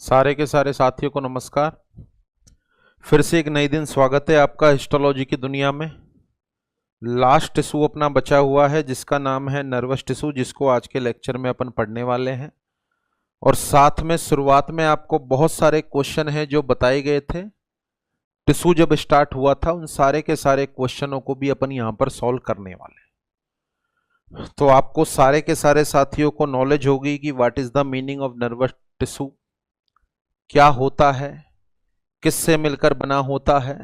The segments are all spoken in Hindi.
सारे के सारे साथियों को नमस्कार। फिर से एक नई दिन स्वागत है आपका हिस्टोलॉजी की दुनिया में। लास्ट टिश्यू अपना बचा हुआ है जिसका नाम है नर्वस टिश्यू, जिसको आज के लेक्चर में अपन पढ़ने वाले हैं। और साथ में शुरुआत में आपको बहुत सारे क्वेश्चन हैं जो बताए गए थे टिश्यू जब स्टार्ट हुआ था, उन सारे के सारे क्वेश्चनों को भी अपन यहाँ पर सॉल्व करने वाले हैं। तो आपको सारे के सारे साथियों को नॉलेज होगी कि what is the meaning of nervous tissue, क्या होता है, किससे मिलकर बना होता है।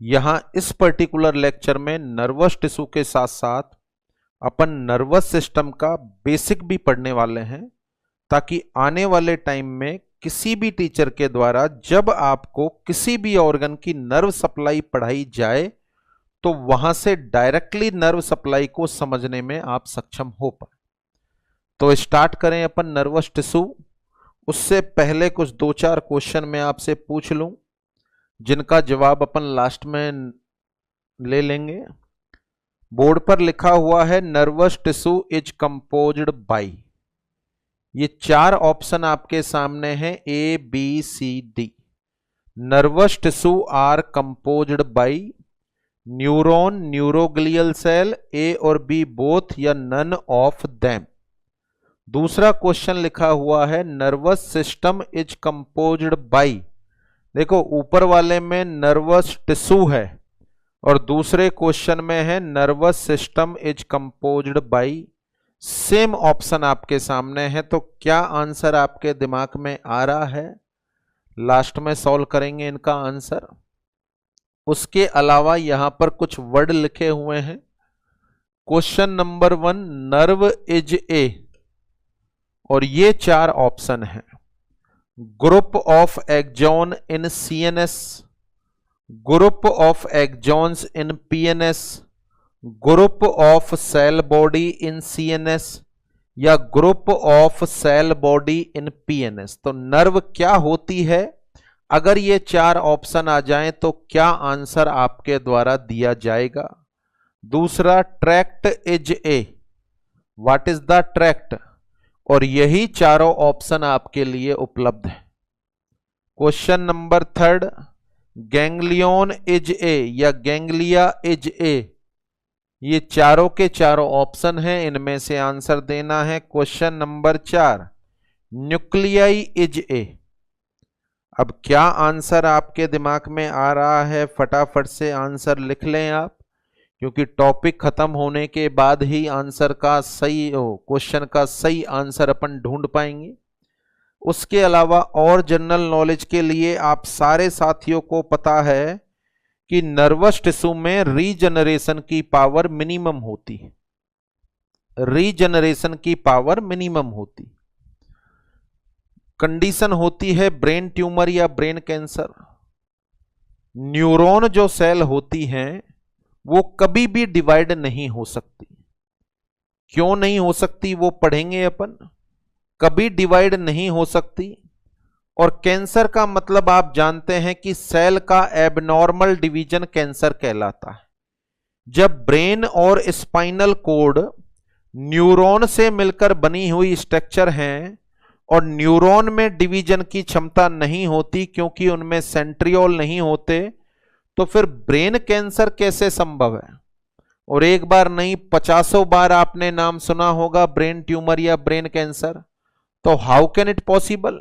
यहां इस पर्टिकुलर लेक्चर में नर्वस टिश्यू के साथ साथ अपन नर्वस सिस्टम का बेसिक भी पढ़ने वाले हैं, ताकि आने वाले टाइम में किसी भी टीचर के द्वारा जब आपको किसी भी ऑर्गन की नर्व सप्लाई पढ़ाई जाए तो वहां से डायरेक्टली नर्व सप्लाई को समझने में आप सक्षम हो पाए। तो स्टार्ट करें अपन नर्वस टिश्यू। उससे पहले कुछ दो चार क्वेश्चन मैं आपसे पूछ लूं जिनका जवाब अपन लास्ट में ले लेंगे। बोर्ड पर लिखा हुआ है nervous tissue is composed by, ये चार ऑप्शन आपके सामने हैं A B C D. Nervous tissue are composed by neuron, neuroglial cell, A और बी बोथ या नन ऑफ देम। दूसरा क्वेश्चन लिखा हुआ है nervous system is composed by, देखो ऊपर वाले में नर्वस टिश्यू है और दूसरे क्वेश्चन में है nervous system is composed bye. Same option आपके सामने है, तो क्या आंसर आपके दिमाग में आ रहा है? लास्ट में सॉल्व करेंगे इनका आंसर। उसके अलावा यहां पर कुछ वर्ड लिखे हुए हैं। Question number 1 nerve is a, और ये चार ऑप्शन है। Group of axon in CNS, group of axons in PNS, group of cell body in CNS या group of cell body in PNS. तो नर्व क्या होती है? अगर ये चार ऑप्शन आ जाएं तो क्या आंसर आपके द्वारा दिया जाएगा? दूसरा tract is A, what is the tract? और यही चारों ऑप्शन आपके लिए उपलब्ध है। Question number 3 ganglion is a या गैंग्लिया इज ए, ये चारों के चारों ऑप्शन हैं, इनमें से आंसर देना है। Question number 4 nuclei is a. अब क्या आंसर आपके दिमाग में आ रहा है? फटाफट से आंसर लिख लें आप, क्योंकि टॉपिक खत्म होने के बाद ही आंसर का सही क्वेश्चन का सही आंसर अपन ढूंढ पाएंगे। उसके अलावा और जनरल नॉलेज के लिए आप सारे साथियों को पता है कि नर्वस टिश्यू में रीजनरेशन की पावर मिनिमम होती है, रीजनरेशन की पावर मिनिमम होती। कंडीशन होती है ब्रेन ट्यूमर या ब्रेन कैंसर। न्यूरॉन जो सेल होती हैं वो कभी भी डिवाइड नहीं हो सकती। क्यों नहीं हो सकती वो पढ़ेंगे अपन। कभी डिवाइड नहीं हो सकती। और कैंसर का मतलब आप जानते हैं कि सेल का एबनॉर्मल डिवीजन कैंसर कहलाता है। जब ब्रेन और स्पाइनल कोड न्यूरॉन से मिलकर बनी हुई स्ट्रक्चर हैं और न्यूरॉन में डिवीजन की क्षमता नहीं होती क्योंकि उनमें सेंट्रियोल नहीं होते, तो फिर ब्रेन कैंसर कैसे संभव है? और एक बार नहीं 50 बार आपने नाम सुना होगा ब्रेन ट्यूमर या ब्रेन कैंसर। तो हाउ कैन इट पॉसिबल?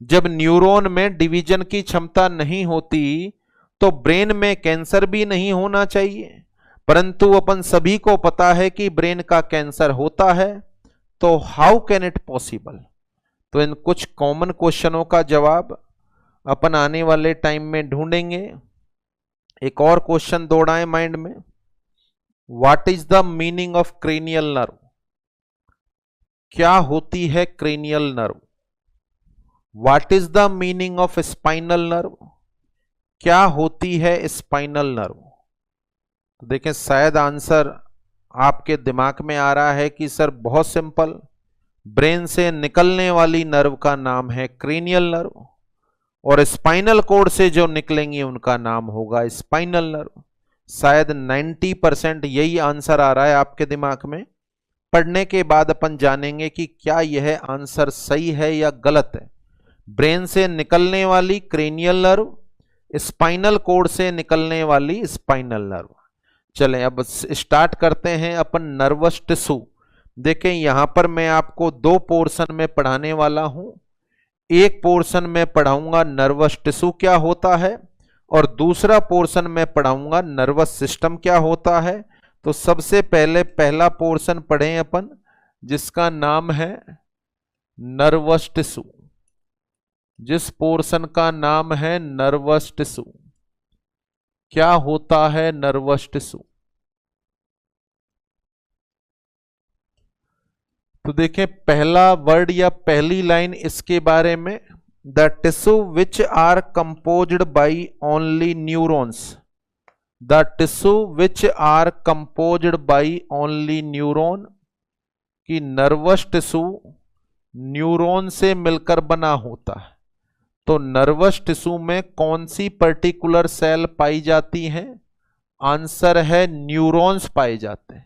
जब न्यूरॉन में डिवीजन की क्षमता नहीं होती तो ब्रेन में कैंसर भी नहीं होना चाहिए, परंतु अपन सभी को पता है कि ब्रेन का कैंसर होता है, तो हाउ कैन इट पॉसिबल? तो इन कुछ कॉमन क्वेश्चनों का जवाब अपन आने वाले टाइम में ढूंढेंगे। एक और क्वेश्चन दौड़ाएं माइंड में। What is the meaning of cranial nerve? क्या होती है cranial nerve? What is the meaning of spinal nerve? क्या होती है स्पाइनल नर्व? तो देखें शायद आंसर आपके दिमाग में आ रहा है कि सर बहुत सिंपल, ब्रेन से निकलने वाली नर्व का नाम है क्रेनियल नर्व और स्पाइनल कोड से जो निकलेंगी उनका नाम होगा स्पाइनल नर्व। शायद 90% यही आंसर आ रहा है आपके दिमाग में। पढ़ने के बाद अपन जानेंगे कि क्या यह आंसर सही है या गलत है। ब्रेन से निकलने वाली क्रेनियल नर्व, स्पाइनल कोड से निकलने वाली स्पाइनल नर्व। चलें अब स्टार्ट करते हैं अपन नर्वस टिश्यू। देखें यहां पर मैं आपको दो पोर्शन में पढ़ाने वाला हूं। एक पोर्शन में पढ़ाऊंगा नर्वस टिश्यू क्या होता है और दूसरा पोर्शन में पढ़ाऊंगा नर्वस सिस्टम क्या होता है। तो सबसे पहले पहला पोर्शन पढ़ें अपन, जिसका नाम है नर्वस टिश्यू, जिस पोर्शन का नाम है नर्वस टिश्यू। क्या होता है नर्वस टिश्यू? तो देखें पहला वर्ड या पहली लाइन इसके बारे में, the tissue which are composed by only neurons. The tissue which are composed by only neuron, कि नर्वस टिश्यू न्यूरॉन से मिलकर बना होता है। तो नर्वस टिश्यू में कौन सी पर्टिकुलर सेल पाई जाती हैं? आंसर है न्यूरॉन्स पाए जाते हैं।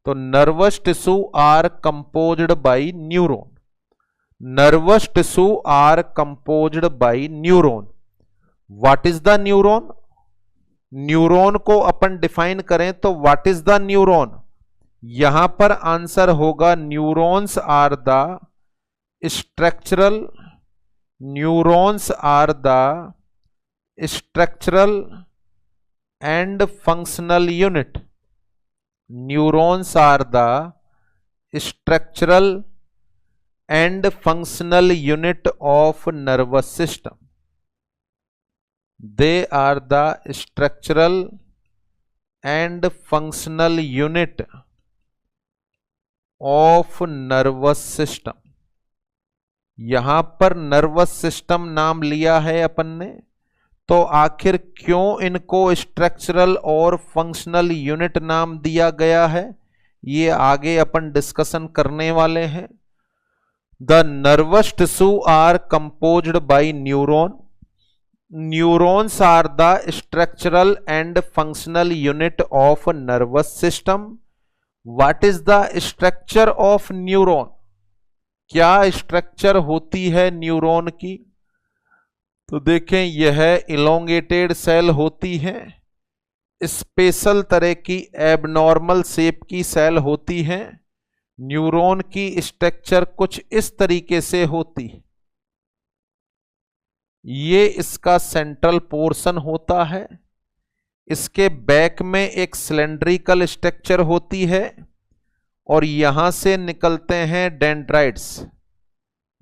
तो nervous tissue are composed by neuron. Nervous tissue are composed by neuron. What is the neuron? Neuron को अपन डिफाइन करें तो व्हाट इज द न्यूरॉन? यहां पर आंसर होगा neurons are the structural, neurons are the structural and functional unit. Neurons are the structural and functional unit of nervous system. They are the structural and functional unit of nervous system. यहां पर नर्वस सिस्टम नाम लिया है अपन ने, तो आखिर क्यों इनको स्ट्रक्चरल और फंक्शनल यूनिट नाम दिया गया है, ये आगे अपन डिस्कशन करने वाले हैं। The nervous tissue are composed by neuron. Neurons are the structural and functional unit of nervous system. What is the structure of neuron? क्या स्ट्रक्चर होती है न्यूरॉन की? तो देखें यह इलोंगेटेड सेल होती है, स्पेशल तरह की एबनॉर्मल शेप की सेल होती है। न्यूरॉन की स्ट्रक्चर कुछ इस तरीके से होती है। ये इसका सेंट्रल पोर्शन होता है, इसके बैक में एक सिलेंड्रिकल स्ट्रक्चर होती है और यहां से निकलते हैं डेंड्राइट्स,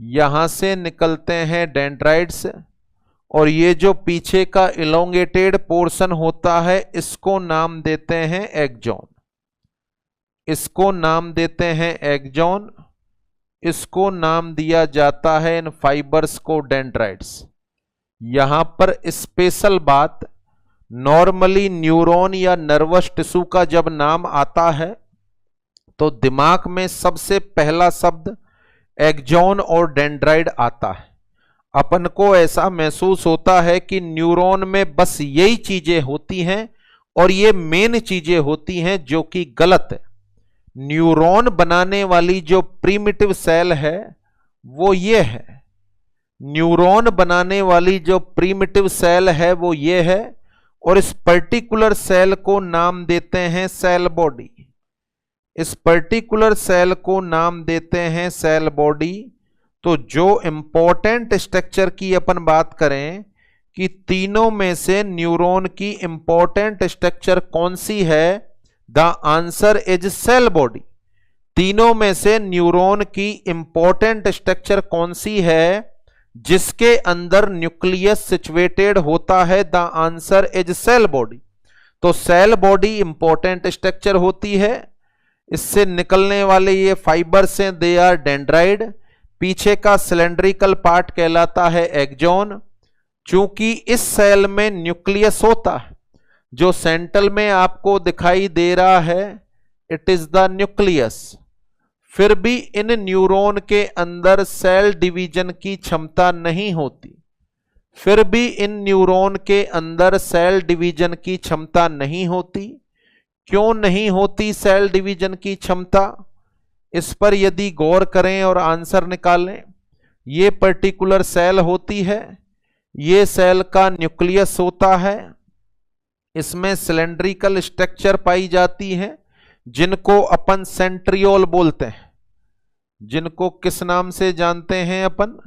यहां से निकलते हैं डेंड्राइट्स। और ये जो पीछे का इलोंगेटेड पोर्शन होता है इसको नाम देते हैं एक्सॉन। इसको नाम देते हैं एक्सॉन। इसको नाम दिया जाता है इन फाइबर्स को डेंड्राइट्स। यहां पर स्पेशल बात, नॉर्मली न्यूरॉन या नर्वस टिश्यू का जब नाम आता है तो दिमाग में सबसे पहला शब्द एक्सॉन और डेंड्राइट आता है। अपन को ऐसा महसूस होता है कि न्यूरॉन में बस यही चीजें होती हैं और ये मेन चीजें होती हैं, जो कि गलत है। न्यूरॉन बनाने वाली जो प्रीमिटिव सेल है वो ये है। न्यूरॉन बनाने वाली जो प्रीमिटिव सेल है वो ये है, और इस पर्टिकुलर सेल को नाम देते हैं सेल बॉडी। इस पर्टिकुलर सेल को नाम देते हैं सेल बॉडी। तो जो इंपॉर्टेंट स्ट्रक्चर की अपन बात करें कि तीनों में से न्यूरॉन की इंपॉर्टेंट स्ट्रक्चर कौन सी है, the answer is cell body. तीनों में से न्यूरॉन की इंपॉर्टेंट स्ट्रक्चर कौन सी है जिसके अंदर न्यूक्लियस सिचुएटेड होता है, the answer is cell body. तो सेल बॉडी इंपॉर्टेंट स्ट्रक्चर होती है। इससे निकलने वाले ये फाइबर्स हैं, दे आर डेंड्राइड। पीछे का सिलेंड्रिकल पार्ट कहलाता है एक्सॉन। चूंकि इस सेल में न्यूक्लियस होता है, जो सेंट्रल में आपको दिखाई दे रहा है, इट इज द न्यूक्लियस। फिर भी इन न्यूरॉन के अंदर सेल डिवीजन की क्षमता नहीं होती। फिर भी इन न्यूरॉन के अंदर सेल डिवीजन की क्षमता नहीं होती। क्यों नहीं होती सेल डिवीजन की क्षमता? इस पर यदि गौर करें और आंसर निकालें ये पर्टिकुलर सेल होती है, ये सेल का न्यूक्लियस होता है, इसमें सिलेंड्रिकल स्ट्रक्चर पाई जाती है जिनको अपन सेंट्रियोल बोलते हैं, जिनको किस नाम से जानते हैं अपन,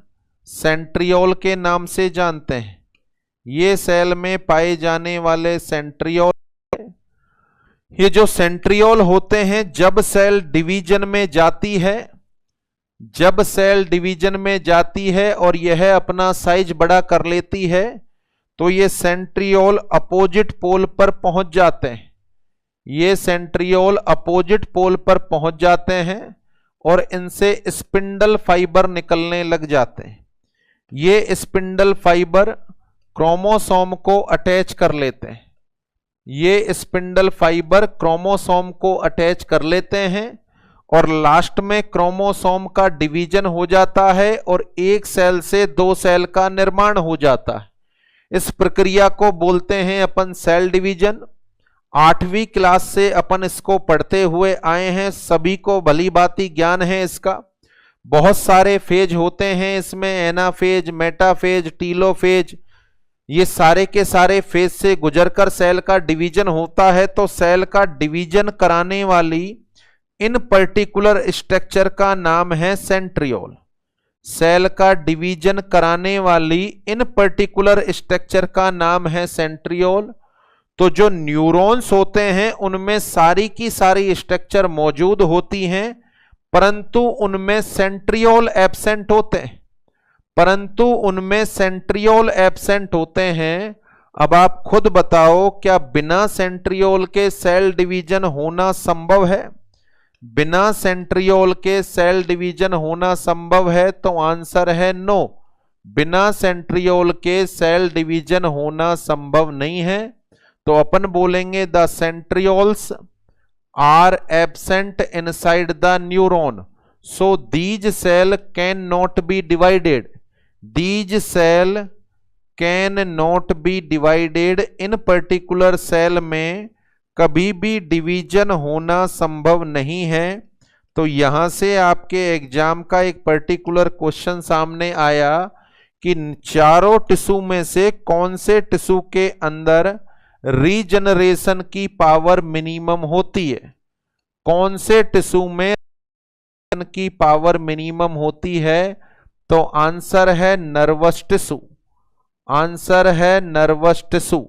सेंट्रियोल के नाम से जानते हैं। ये सेल में पाए जाने वाले सेंट्रियोल, ये जो सेंट्रियोल होते हैं जब सेल डिवीजन में जाती है, जब सेल डिवीजन में जाती है और यह अपना साइज बड़ा कर लेती है तो ये सेंट्रियोल अपोजिट पोल पर पहुंच जाते हैं, ये सेंट्रियोल अपोजिट पोल पर पहुंच जाते हैं और इनसे स्पिंडल फाइबर निकलने लग जाते हैं। ये स्पिंडल फाइबर क्रोमोसोम को अटैच कर लेते हैं, ये स्पिंडल फाइबर क्रोमोसोम को अटैच कर लेते हैं और लास्ट में क्रोमोसोम का डिवीजन हो जाता है और एक सेल से दो सेल का निर्माण हो जाता है। इस प्रक्रिया को बोलते हैं अपन सेल डिवीजन। 8वीं क्लास से अपन इसको पढ़ते हुए आए हैं, सभी को भली भांति ज्ञान है इसका। बहुत सारे फेज होते हैं इसमें, एनाफेज, मेटाफेज, टीलोफेज, ये सारे के सारे फेज से गुजरकर सेल का डिवीजन होता है। तो सेल का डिवीजन कराने वाली इन पर्टिकुलर स्ट्रक्चर का नाम है सेंट्रियोल। सेल का डिवीजन कराने वाली इन पर्टिकुलर स्ट्रक्चर का नाम है सेंट्रियोल। तो जो न्यूरॉन्स होते हैं उनमें सारी की सारी स्ट्रक्चर मौजूद होती हैं, परंतु उनमें सेंट्रियोल एब्सेंट होते हैं, परंतु उनमें सेंट्रियोल एब्सेंट होते हैं। अब आप खुद बताओ, क्या बिना सेंट्रियोल के सेल डिवीजन होना संभव है? बिना सेंट्रियोल के सेल डिवीजन होना संभव है? तो आंसर है नो, बिना सेंट्रियोल के सेल डिवीजन होना संभव नहीं है। तो अपन बोलेंगे the centrioles are absent inside the neuron, so these cell can not be divided, these cell can not be divided। इन पर्टिकुलर सेल में कभी भी डिवीजन होना संभव नहीं है। तो यहां से आपके एग्जाम का एक पर्टिकुलर क्वेश्चन सामने आया कि चारों टिश्यू में से कौन से टिश्यू के अंदर रीजनरेशन की पावर मिनिमम होती है, कौन से टिश्यू में की पावर मिनिमम होती है? तो आंसर है नर्वस टिश्यू, आंसर है नर्वस टिश्यू,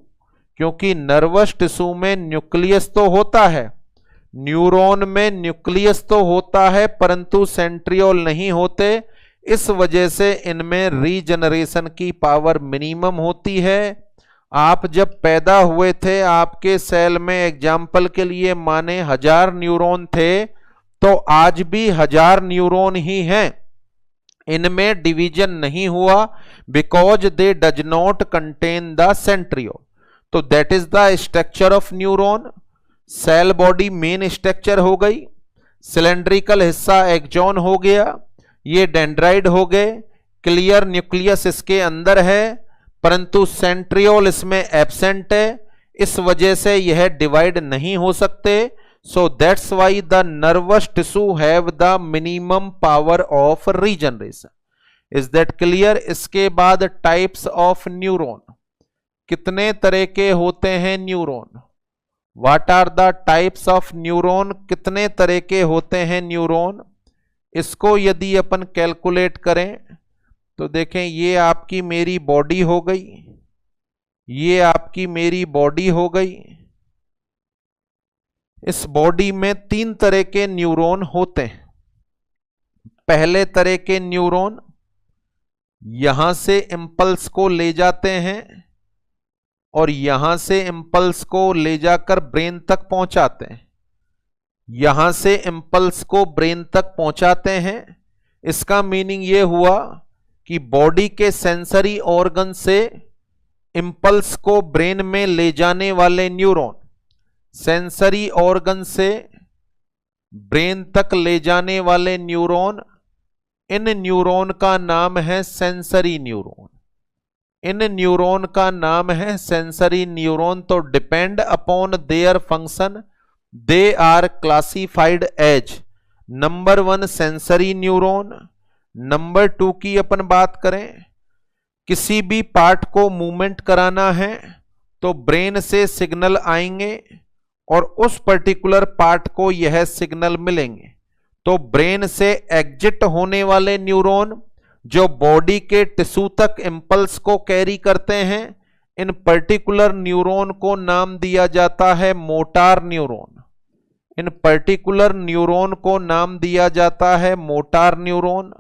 क्योंकि नर्वस टिश्यू में न्यूक्लियस तो होता है, न्यूरॉन में न्यूक्लियस तो होता है परंतु सेंट्रियोल नहीं होते। इस वजह से इनमें रीजनरेशन की पावर मिनिमम होती है। आप जब पैदा हुए थे आपके सेल में एग्जाम्पल के लिए माने 1000 न्यूरॉन थे, तो आज भी 1000 न्यूरॉन ही हैं, इनमें डिवीजन नहीं हुआ, because they does not contain the centriole. तो that is the structure of neuron. Cell body main structure हो गई, सिलेंड्रिकल हिस्सा एक्सॉन हो गया, ये डेंड्राइड हो गए, क्लियर न्यूक्लियस इसके अंदर है परंतु सेंट्रियोल इसमें एब्सेंट है, इस वजह से यह डिवाइड नहीं हो सकते। So that's why the nervous tissue have the minimum power of regeneration. Is that clear? इसके बाद types of neuron, कितने तरह के होते हैं neuron? What are the types of neuron? कितने तरह के होते हैं न्यूरॉन? इसको यदि अपन कैलकुलेट करें तो देखें, ये आपकी मेरी बॉडी हो गई, ये आपकी मेरी बॉडी हो गई। इस बॉडी में 3 तरह के न्यूरॉन होते हैं। पहले तरह के न्यूरॉन यहां से इंपल्स को ले जाते हैं और यहां से इंपल्स को ले जाकर ब्रेन तक पहुंचाते हैं, यहां से इंपल्स को ब्रेन तक पहुंचाते हैं। इसका मीनिंग यह हुआ कि बॉडी के सेंसरी ऑर्गन से इंपल्स को ब्रेन में ले जाने वाले न्यूरॉन, सेंसरी ऑर्गन से ब्रेन तक ले जाने वाले न्यूरॉन, इन न्यूरॉन का नाम है सेंसरी न्यूरॉन, इन न्यूरॉन का नाम है सेंसरी न्यूरॉन। तो depend upon their function they are classified as number 1 sensory neuron, number 2 की अपन बात करें, किसी भी पार्ट को मूवमेंट कराना है तो ब्रेन से सिग्नल आएंगे और उस पर्टिकुलर पार्ट को यह सिग्नल मिलेंगे। तो ब्रेन से एग्जिट होने वाले न्यूरॉन जो बॉडी के टिश्यू तक इंपल्स को कैरी करते हैं, इन पर्टिकुलर न्यूरॉन को नाम दिया जाता है मोटार न्यूरॉन। इन पर्टिकुलर न्यूरॉन को नाम दिया जाता है मोटार न्यूरॉन।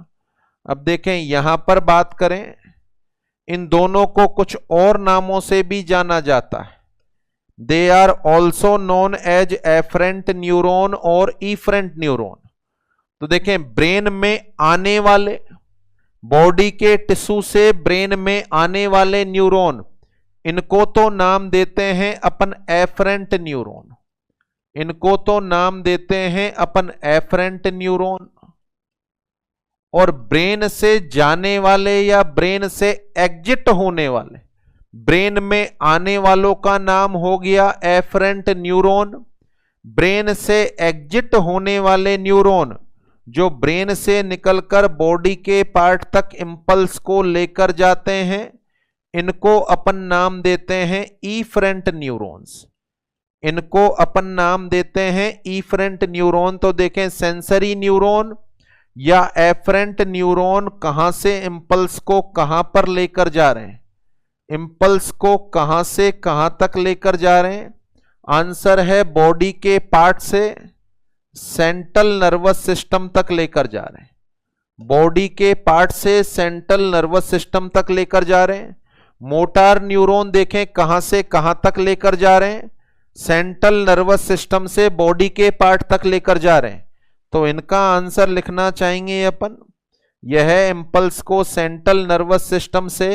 अब देखें यहां पर बात करें, इन दोनों को कुछ और नामों से भी जाना जाता है। They are also known as afferent neuron और इफरेंट न्यूरॉन। तो देखें, ब्रेन में आने वाले, बॉडी के टिश्यू से ब्रेन में आने वाले न्यूरॉन, इनको तो नाम देते हैं अपन एफरेंट न्यूरॉन। इनको तो नाम देते हैं अपन एफरेंट न्यूरॉन। और ब्रेन से जाने वाले या ब्रेन से एग्जिट होने वाले, ब्रेन में आने वालों का नाम हो गया एफरेंट न्यूरॉन। ब्रेन से एग्जिट होने वाले न्यूरॉन जो ब्रेन से निकलकर बॉडी के पार्ट तक इंपल्स को लेकर जाते हैं, इनको अपन नाम देते हैं इफरेंट न्यूरॉन्स। इनको अपन नाम देते हैं इफरेंट न्यूरॉन। तो देखें, सेंसरी न्यूरॉन या एफरेंट न्यूरॉन कहां से इंपल्स को कहां पर लेकर जा रहे हैं, इंपल्स को कहां से कहां तक लेकर जा रहे हैं? आंसर है बॉडी के पार्ट से सेंट्रल नर्वस सिस्टम तक लेकर जा रहे हैं। बॉडी के पार्ट से सेंट्रल नर्वस सिस्टम तक लेकर जा रहे हैं। मोटार न्यूरॉन देखें कहां से कहां तक लेकर जा रहे हैं, सेंट्रल नर्वस सिस्टम से बॉडी के पार्ट तक लेकर जा रहे हैं। तो इनका आंसर लिखना चाहेंगे अपन, यह इंपल्स को सेंट्रल नर्वस सिस्टम से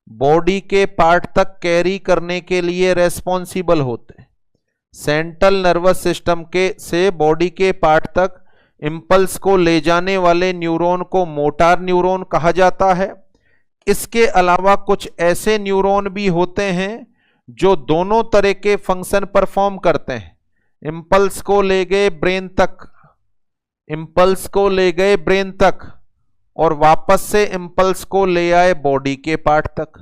बॉडी के पार्ट तक कैरी करने के लिए रेस्पॉन्सिबल होते हैं। सेंट्रल नर्वस सिस्टम के से बॉडी के पार्ट तक इंपल्स को ले जाने वाले न्यूरॉन को मोटार न्यूरॉन कहा जाता है। इसके अलावा कुछ ऐसे न्यूरॉन भी होते हैं जो दोनों तरह के फंक्शन परफॉर्म करते हैं। इंपल्स को ले गए ब्रेन तक, इंपल्स को ले गए ब्रेन तक और वापस से इंपल्स को ले आए बॉडी के पार्ट तक।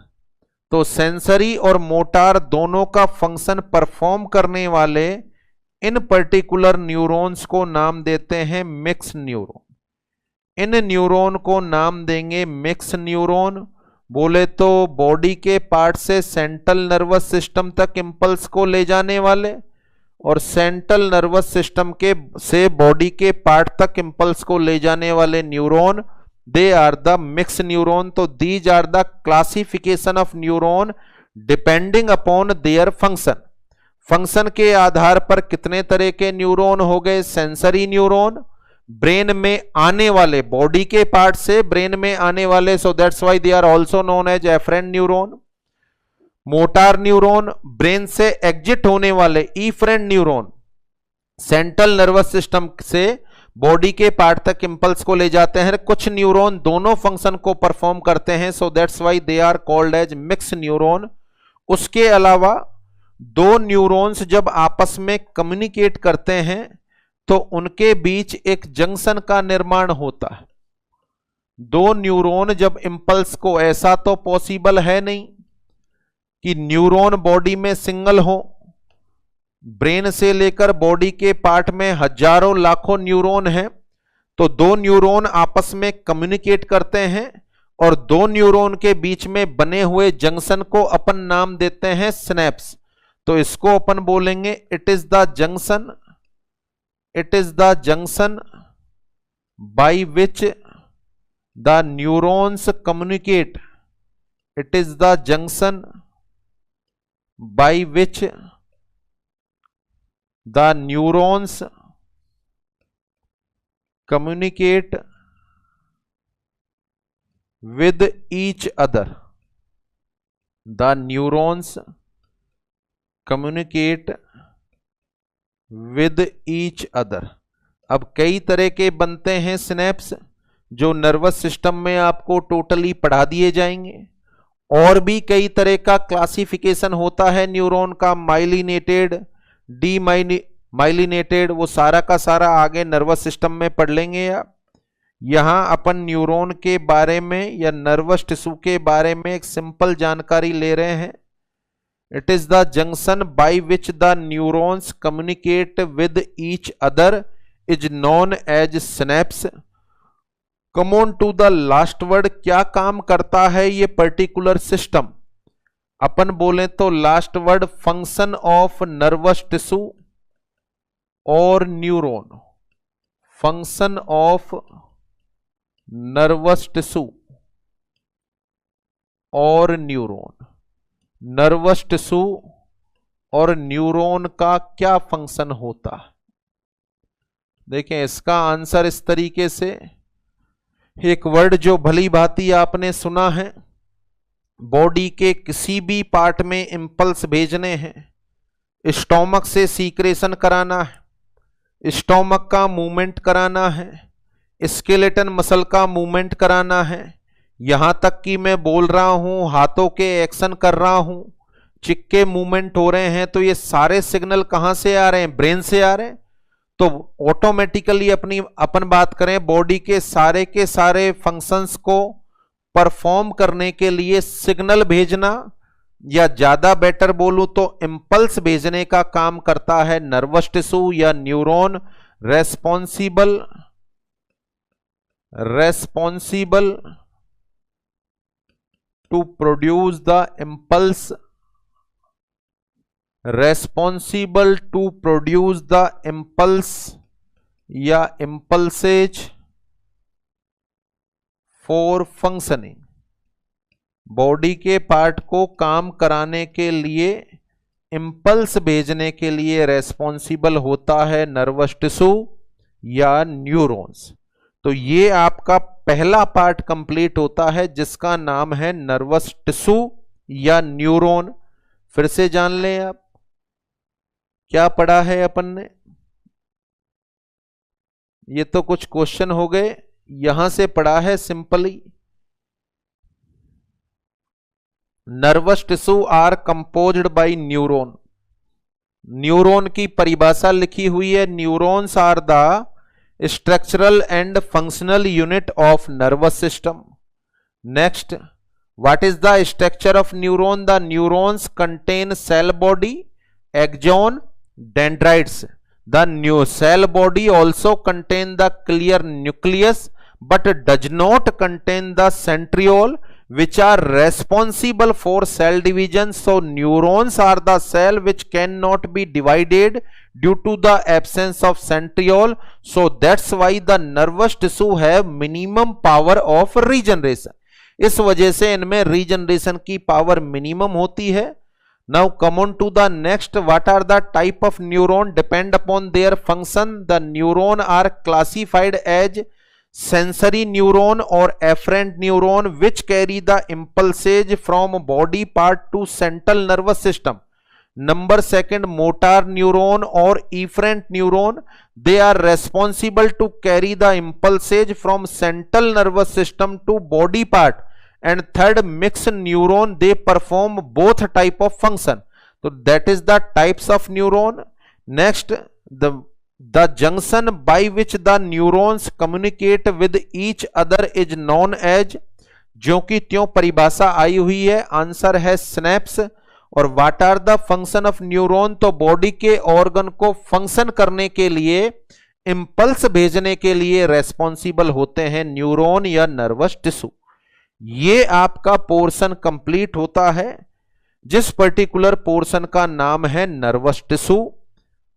तो सेंसरी और मोटार दोनों का फंक्शन परफॉर्म करने वाले इन पर्टिकुलर न्यूरॉन्स को नाम देते हैं मिक्स न्यूरॉन। इन न्यूरॉन को नाम देंगे मिक्स न्यूरॉन। बोले तो बॉडी के पार्ट से सेंट्रल नर्वस सिस्टम तक इंपल्स को ले जाने वाले और सेंट्रल नर्वस सिस्टम के से बॉडी के पार्ट तक इंपल्स को ले जाने वाले neuron, they are the mix neuron. तो these are the classification of neuron depending upon their function. Function के आधार पर कितने तरह के न्यूरॉन हो गए? सेंसरी न्यूरॉन, ब्रेन में आने वाले, बॉडी के पार्ट से ब्रेन में आने वाले, so that's why they are also known as afferent neuron. Motor neuron, brain से एग्जिट होने वाले efferent neuron, central nervous system से बॉडी के पार्ट तक इंपल्स को ले जाते हैं। कुछ न्यूरॉन दोनों फंक्शन को परफॉर्म करते हैं, so that's why they are called as mix neuron. उसके अलावा दो न्यूरॉन्स जब आपस में कम्युनिकेट करते हैं तो उनके बीच एक जंक्शन का निर्माण होता है। दो न्यूरॉन जब इंपल्स को, ऐसा तो पॉसिबल है नहीं कि न्यूरॉन बॉडी में सिंगल हो, ब्रेन से लेकर बॉडी के पार्ट में हजारों लाखों न्यूरॉन हैं। तो दो न्यूरॉन आपस में कम्युनिकेट करते हैं और दो न्यूरॉन के बीच में बने हुए जंक्शन को अपन नाम देते हैं सिनेप्स। तो इसको अपन बोलेंगे it is the junction, it is the junction by which the neurons communicate. It is the junction by which the neurons communicate with each other. The neurons communicate with each other. अब कई तरह के बनते हैं सिनेप्स जो नर्वस सिस्टम में आपको टोटली पढ़ा दिए जाएंगे। और भी कई तरह का क्लासिफिकेशन होता है न्यूरॉन का, माइलिनेटेड, डी माइलिनेटेड, वो सारा का सारा आगे नर्वस सिस्टम में पढ़ लेंगे आप। यहां अपन न्यूरॉन के बारे में या नर्वस टिश्यू के बारे में एक सिंपल जानकारी ले रहे हैं। It is the junction by which the neurons communicate with each other is known as synapse. Come on to the last word, क्या काम करता है ये पर्टिकुलर सिस्टम? अपन बोले तो last word function of nervous tissue और neuron. Function of nervous tissue और न्यूरॉन। नर्वस टिश्यू और न्यूरॉन का क्या फंक्शन होता है? देखें इसका आंसर इस तरीके से, एक वर्ड जो भली भांति आपने सुना है, बॉडी के किसी भी पार्ट में इंपल्स भेजने हैं, स्टोमक से सीक्रेशन कराना है, स्टोमक का मूवमेंट कराना है, स्केलेटन मसल का मूवमेंट कराना है, यहां तक कि मैं बोल रहा हूं, हाथों के एक्शन कर रहा हूं, चिक्के मूवमेंट हो रहे हैं, तो ये सारे सिग्नल कहां से आ रहे हैं? ब्रेन से आ रहे हैं। तो ऑटोमेटिकली अपन बात करें, बॉडी के सारे फंक्शंस को परफॉर्म करने के लिए सिग्नल भेजना, या ज्यादा बेटर बोलूं तो इंपल्स भेजने का काम करता है नर्वस टिश्यू या neuron, responsible to produce the impulse, responsible to produce the impulse या impulses for functioning। बॉडी के पार्ट को काम कराने के लिए, इंपल्स भेजने के लिए रेस्पॉन्सिबल होता है नर्वस टिश्यू या न्यूरॉन्स। तो ये आपका पहला पार्ट कंप्लीट होता है जिसका नाम है नर्वस टिश्यू या न्यूरॉन। फिर से जान लें आप क्या पढ़ा है अपन ने। ये तो कुछ क्वेश्चन हो गए, यहां से पढ़ा है simply, nervous tissue are composed by neuron. Neuron की परिभाषा लिखी हुई है, neurons are the structural and functional unit of nervous system. Next, what is the structure of neuron? The neurons contain cell body, axon, dendrites. The new cell body also contain the clear nucleus but does not contain the centriole which are responsible for cell division. So neurons are the cell which cannot be divided due to the absence of centriole. So that's why the nervous tissue have minimum power of regeneration. इस वजह से इनमें रीजनरेशन की पावर मिनिमम होती है। Now come on to the next. What are the type of neuron? Depend upon their function. The neuron are classified as sensory neuron or afferent neuron which carry the impulses from body part to central nervous system. Number second, motor neuron or efferent neuron. They are responsible to carry the impulses from central nervous system to body part. And third, mixed neuron, they perform both type of function. So that is the types of neuron. Next, the junction by which the neurons communicate with each other is known as, जो कि त्यों परिभाषा आई हुई है, आंसर है स्नैप्स। और what are the function of neuron? तो बॉडी के ऑर्गन को फंक्शन करने के लिए, इंपल्स भेजने के लिए रेस्पॉन्सिबल होते हैं न्यूरॉन या नर्वस टिश्यू। ये आपका पोर्शन कंप्लीट होता है, जिस पर्टिकुलर पोर्शन का नाम है नर्वस टिश्यू।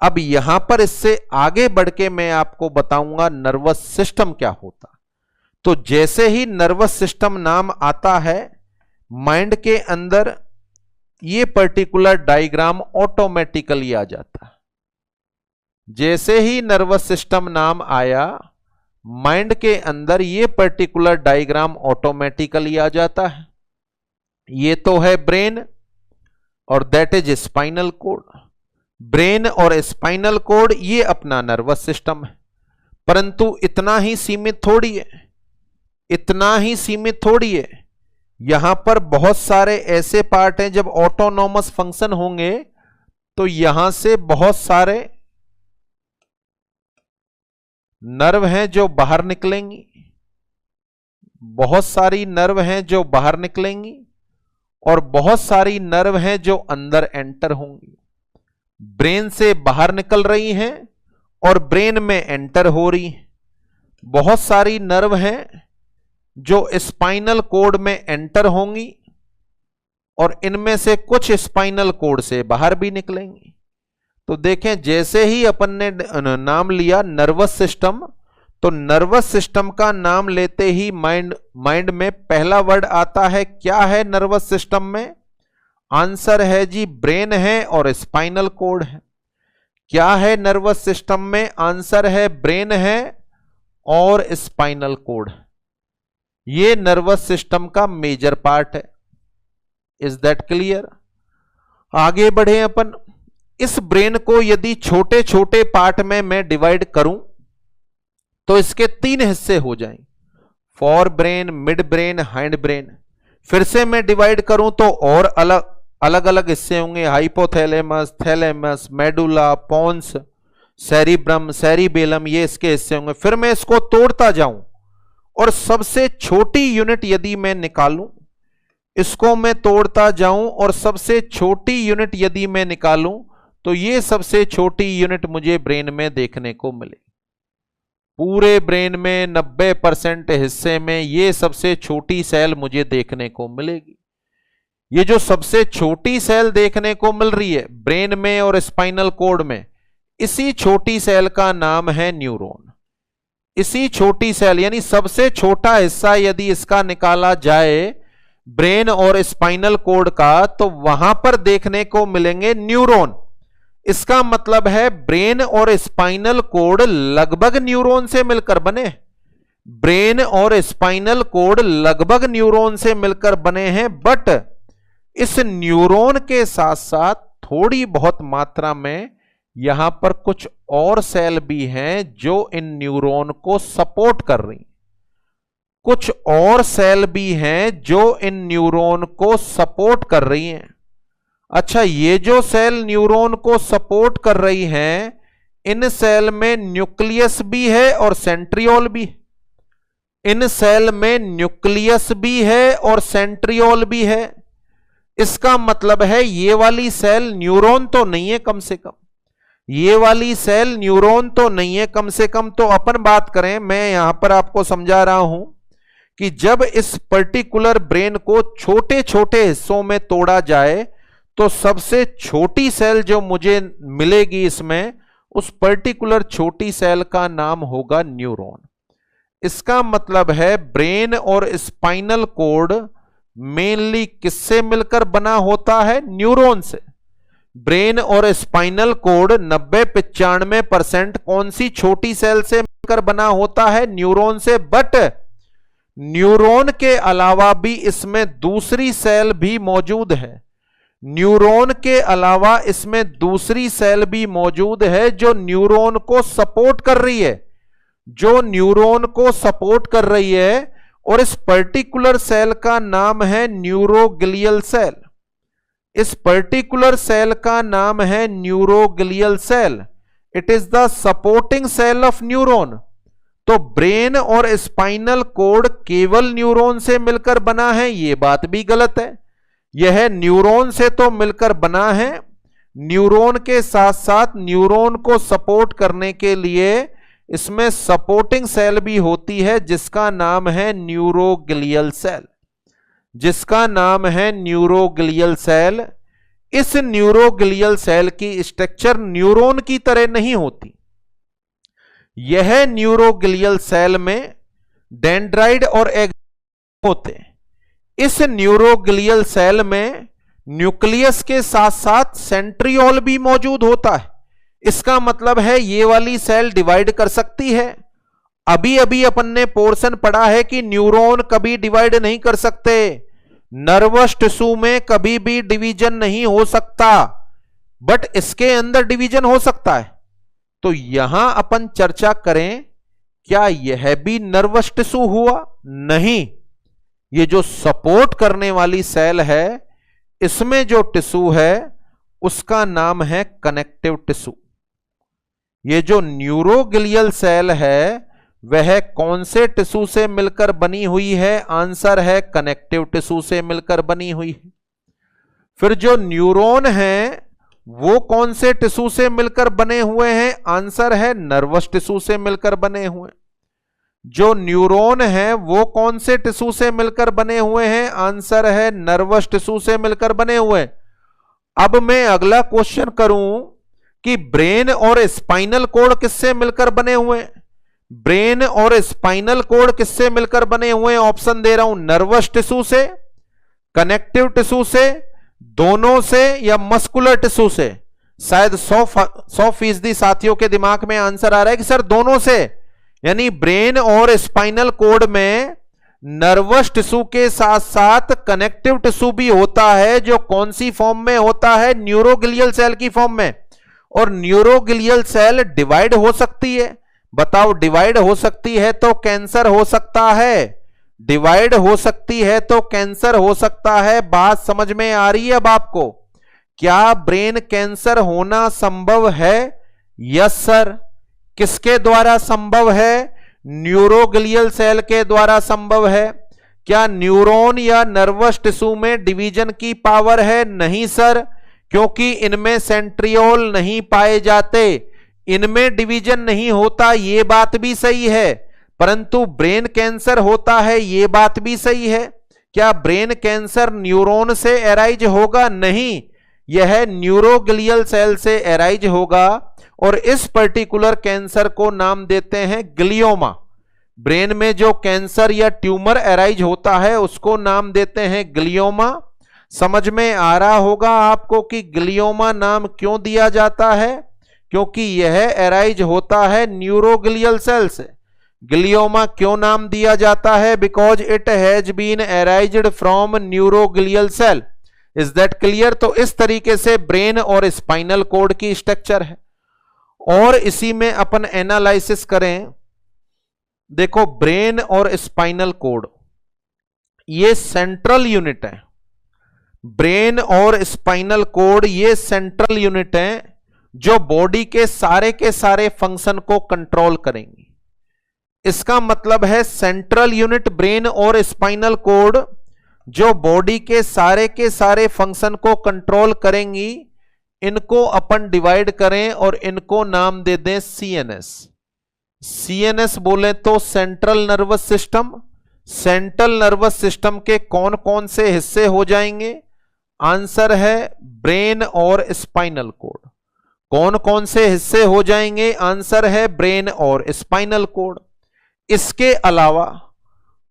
अब यहां पर इससे आगे बढ़ के मैं आपको बताऊंगा नर्वस सिस्टम क्या होता। तो जैसे ही नर्वस सिस्टम नाम आता है, माइंड के अंदर ये पर्टिकुलर डायग्राम ऑटोमेटिकली आ जाता है। जैसे ही नर्वस सिस्टम नाम आया, माइंड के अंदर ये पर्टिकुलर डायग्राम ऑटोमेटिकली आ जाता है। ये तो है ब्रेन और that is spinal cord. Brain और स्पाइनल कोड ये अपना नर्वस सिस्टम है, परंतु इतना ही सीमित थोड़ी है, इतना ही सीमित थोड़ी है। यहां पर बहुत सारे ऐसे पार्ट हैं, जब ऑटोनॉमस फंक्शन होंगे तो यहां से बहुत सारे नर्व हैं जो बाहर निकलेंगी। बहुत सारी नर्व हैं जो बाहर निकलेंगी और बहुत सारी नर्व हैं जो अंदर एंटर होंगी। ब्रेन से बाहर निकल रही हैं और ब्रेन में एंटर हो रही हैं। बहुत सारी नर्व हैं जो स्पाइनल कॉर्ड में एंटर होंगी और इनमें से कुछ स्पाइनल कॉर्ड से बाहर भी निकलेंगी। तो देखें, जैसे ही अपन ने नाम लिया नर्वस सिस्टम, तो नर्वस सिस्टम का नाम लेते ही माइंड में पहला वर्ड आता है। क्या है नर्वस सिस्टम में? आंसर है जी ब्रेन है और स्पाइनल कॉर्ड है। क्या है नर्वस सिस्टम में? आंसर है ब्रेन है और स्पाइनल कॉर्ड है। ये नर्वस सिस्टम का मेजर पार्ट है। Is that clear? आगे बढ़े अपन। इस ब्रेन को यदि छोटे छोटे पार्ट में मैं डिवाइड करूं तो इसके 3 हिस्से हो जाएंगे, fore brain, mid brain, hind brain. फिर से मैं डिवाइड करूं तो और अलग अलग हिस्से होंगे, hypothalamus, thalamus, medulla, pons, cerebrum, cerebellum, ये इसके हिस्से होंगे। फिर मैं इसको तोड़ता जाऊं और सबसे छोटी यूनिट यदि मैं निकालूं, इसको मैं तोड़ता जाऊं और सबसे छोटी यूनिट यदि मैं निकालूं तो ये सबसे छोटी यूनिट मुझे ब्रेन में देखने को मिले। पूरे ब्रेन में 90% हिस्से में ये सबसे छोटी सेल मुझे देखने को मिलेगी। ये जो सबसे छोटी सेल देखने को मिल रही है ब्रेन में और स्पाइनल कॉर्ड में, इसी छोटी सेल का नाम है न्यूरॉन। इसी छोटी सेल यानी सबसे छोटा हिस्सा यदि इसका निकाला जाए ब्रेन और स्पाइनल कॉर्ड का, तो वहां पर देखने को मिलेंगे न्यूरॉन। इसका मतलब है ब्रेन और स्पाइनल कॉर्ड लगभग न्यूरॉन से मिलकर बने। ब्रेन और स्पाइनल कॉर्ड लगभग न्यूरॉन से मिलकर बने हैं, बट इस न्यूरॉन के साथ साथ थोड़ी बहुत मात्रा में यहां पर कुछ और सेल भी हैं जो इन न्यूरॉन को सपोर्ट कर रही। कुछ और सेल भी हैं जो इन न्यूरॉन को सपोर्ट कर रही हैं। अच्छा, ये जो सेल न्यूरॉन को सपोर्ट कर रही हैं, इन सेल में न्यूक्लियस भी है और सेंट्रियोल भी है। इन सेल में न्यूक्लियस भी है और सेंट्रियोल भी है। इसका मतलब है ये वाली सेल न्यूरॉन तो नहीं है कम से कम, ये वाली सेल न्यूरॉन तो नहीं है कम से कम। तो अपन बात करें, मैं यहां पर आपको समझा रहा हूं कि जब इस पर्टिकुलर ब्रेन को छोटे छोटे हिस्सों में तोड़ा जाए तो सबसे छोटी सेल जो मुझे मिलेगी इसमें, उस पर्टिकुलर छोटी सेल का नाम होगा न्यूरॉन। इसका मतलब है ब्रेन और स्पाइनल कॉर्ड मेनली किससे मिलकर बना होता है? न्यूरॉन से। ब्रेन और स्पाइनल कॉर्ड 90-95% कौन सी छोटी सेल से मिलकर बना होता है? न्यूरॉन से। बट न्यूरॉन के अलावा भी इसमें दूसरी सेल भी मौजूद है। न्यूरॉन के अलावा इसमें दूसरी सेल भी मौजूद है जो न्यूरॉन को सपोर्ट कर रही है, जो न्यूरॉन को सपोर्ट कर रही है। और इस पर्टिकुलर सेल का नाम है न्यूरोग्लियल सेल। इस पर्टिकुलर सेल का नाम है neuroglial cell. It is the supporting cell of neuron. तो ब्रेन और स्पाइनल कॉर्ड केवल न्यूरॉन से मिलकर बना है, यह बात भी गलत है। यह न्यूरॉन से तो मिलकर बना है, न्यूरॉन के साथ साथ न्यूरॉन को सपोर्ट करने के लिए इसमें सपोर्टिंग सेल भी होती है जिसका नाम है न्यूरोग्लियल सेल, जिसका नाम है न्यूरोग्लियल सेल। इस न्यूरोग्लियल सेल की स्ट्रक्चर न्यूरॉन की तरह नहीं होती। यह न्यूरोग्लियल सेल में डेंड्राइट और एक्सोन होते हैं। इस न्यूरोग्लियल सेल में न्यूक्लियस के साथ साथ सेंट्रियोल भी मौजूद होता है। इसका मतलब है ये वाली सेल डिवाइड कर सकती है। अभी अभी अपन ने पोर्शन पढ़ा है कि न्यूरॉन कभी डिवाइड नहीं कर सकते, नर्वस टिश्यू में कभी भी डिवीजन नहीं हो सकता, बट इसके अंदर डिवीजन हो सकता है। तो यहां अपन चर्चा करें, क्या यह भी नर्वस टिश्यू हुआ? नहीं, ये जो सपोर्ट करने वाली सेल है इसमें जो टिश्यू है उसका नाम है कनेक्टिव टिश्यू। ये जो न्यूरोग्लियल सेल है वह कौन से टिश्यू से मिलकर बनी हुई है? आंसर है कनेक्टिव टिश्यू से मिलकर बनी हुई है। फिर जो न्यूरॉन है वो कौन से टिश्यू से मिलकर बने हुए हैं? आंसर है नर्वस टिश्यू से मिलकर बने हुए। जो न्यूरॉन है वो कौन से टिश्यू से मिलकर बने हुए हैं? आंसर है नर्वस टिश्यू से मिलकर बने हुए। अब मैं अगला क्वेश्चन करूं कि ब्रेन और स्पाइनल कॉर्ड किससे मिलकर बने हुए हैं? ब्रेन और स्पाइनल कॉर्ड किससे मिलकर बने हुए हैं? ऑप्शन दे रहा हूं, नर्वस टिश्यू से, कनेक्टिव टिश्यू से, दोनों से, या मस्कुलर टिश्यू से। शायद 100% साथियों के दिमाग में आंसर आ रहा है कि सर दोनों से, यानी ब्रेन और स्पाइनल कॉर्ड में नर्वस टिश्यू के साथ साथ कनेक्टिव टिश्यू भी होता है, जो कौन सी फॉर्म में होता है? न्यूरोग्लियल सेल की फॉर्म में। और न्यूरोग्लियल सेल डिवाइड हो सकती है। बताओ, डिवाइड हो सकती है तो कैंसर हो सकता है, डिवाइड हो सकती है तो कैंसर हो सकता है। बात समझ में आ रही है अब आपको? क्या ब्रेन कैंसर होना संभव है? Yes sir. किसके द्वारा संभव है? न्यूरोग्लियल सेल के द्वारा संभव है। क्या न्यूरॉन या नर्वस टिश्यू में डिवीजन की पावर है? नहीं सर, क्योंकि इनमें सेंट्रियोल नहीं पाए जाते, इनमें डिवीजन नहीं होता। ये बात भी सही है, परंतु ब्रेन कैंसर होता है, ये बात भी सही है। क्या ब्रेन कैंसर न्यूरॉन से एराइज होगा? नहीं, यह न्यूरोग्लियल सेल से एराइज होगा। और इस पर्टिकुलर कैंसर को नाम देते हैं ग्लियोमा। ब्रेन में जो कैंसर या ट्यूमर एराइज होता है उसको नाम देते हैं ग्लियोमा। समझ में आ रहा होगा आपको कि ग्लियोमा नाम क्यों दिया जाता है? क्योंकि यह एराइज होता है न्यूरोग्लियल सेल से। ग्लियोमा क्यों नाम दिया जाता है? Because it has been arised from neuroglial cell. Is that clear? तो इस तरीके से ब्रेन और स्पाइनल कॉर्ड की स्ट्रक्चर है। और इसी में अपन एनालिसिस करें। देखो, ब्रेन और स्पाइनल कॉर्ड ये सेंट्रल यूनिट है। ब्रेन और स्पाइनल कॉर्ड ये सेंट्रल यूनिट है जो बॉडी के सारे फंक्शन को कंट्रोल करेंगी। इसका मतलब है सेंट्रल यूनिट ब्रेन और स्पाइनल कॉर्ड जो बॉडी के सारे फंक्शन को कंट्रोल करेंगी, इनको अपन डिवाइड करें और इनको नाम दे दें सीएनएस। सीएनएस बोले तो central nervous system. Central nervous system के कौन कौन से हिस्से हो जाएंगे? आंसर है ब्रेन और स्पाइनल कॉर्ड। कौन कौन से हिस्से हो जाएंगे? आंसर है ब्रेन और स्पाइनल कॉर्ड। इसके अलावा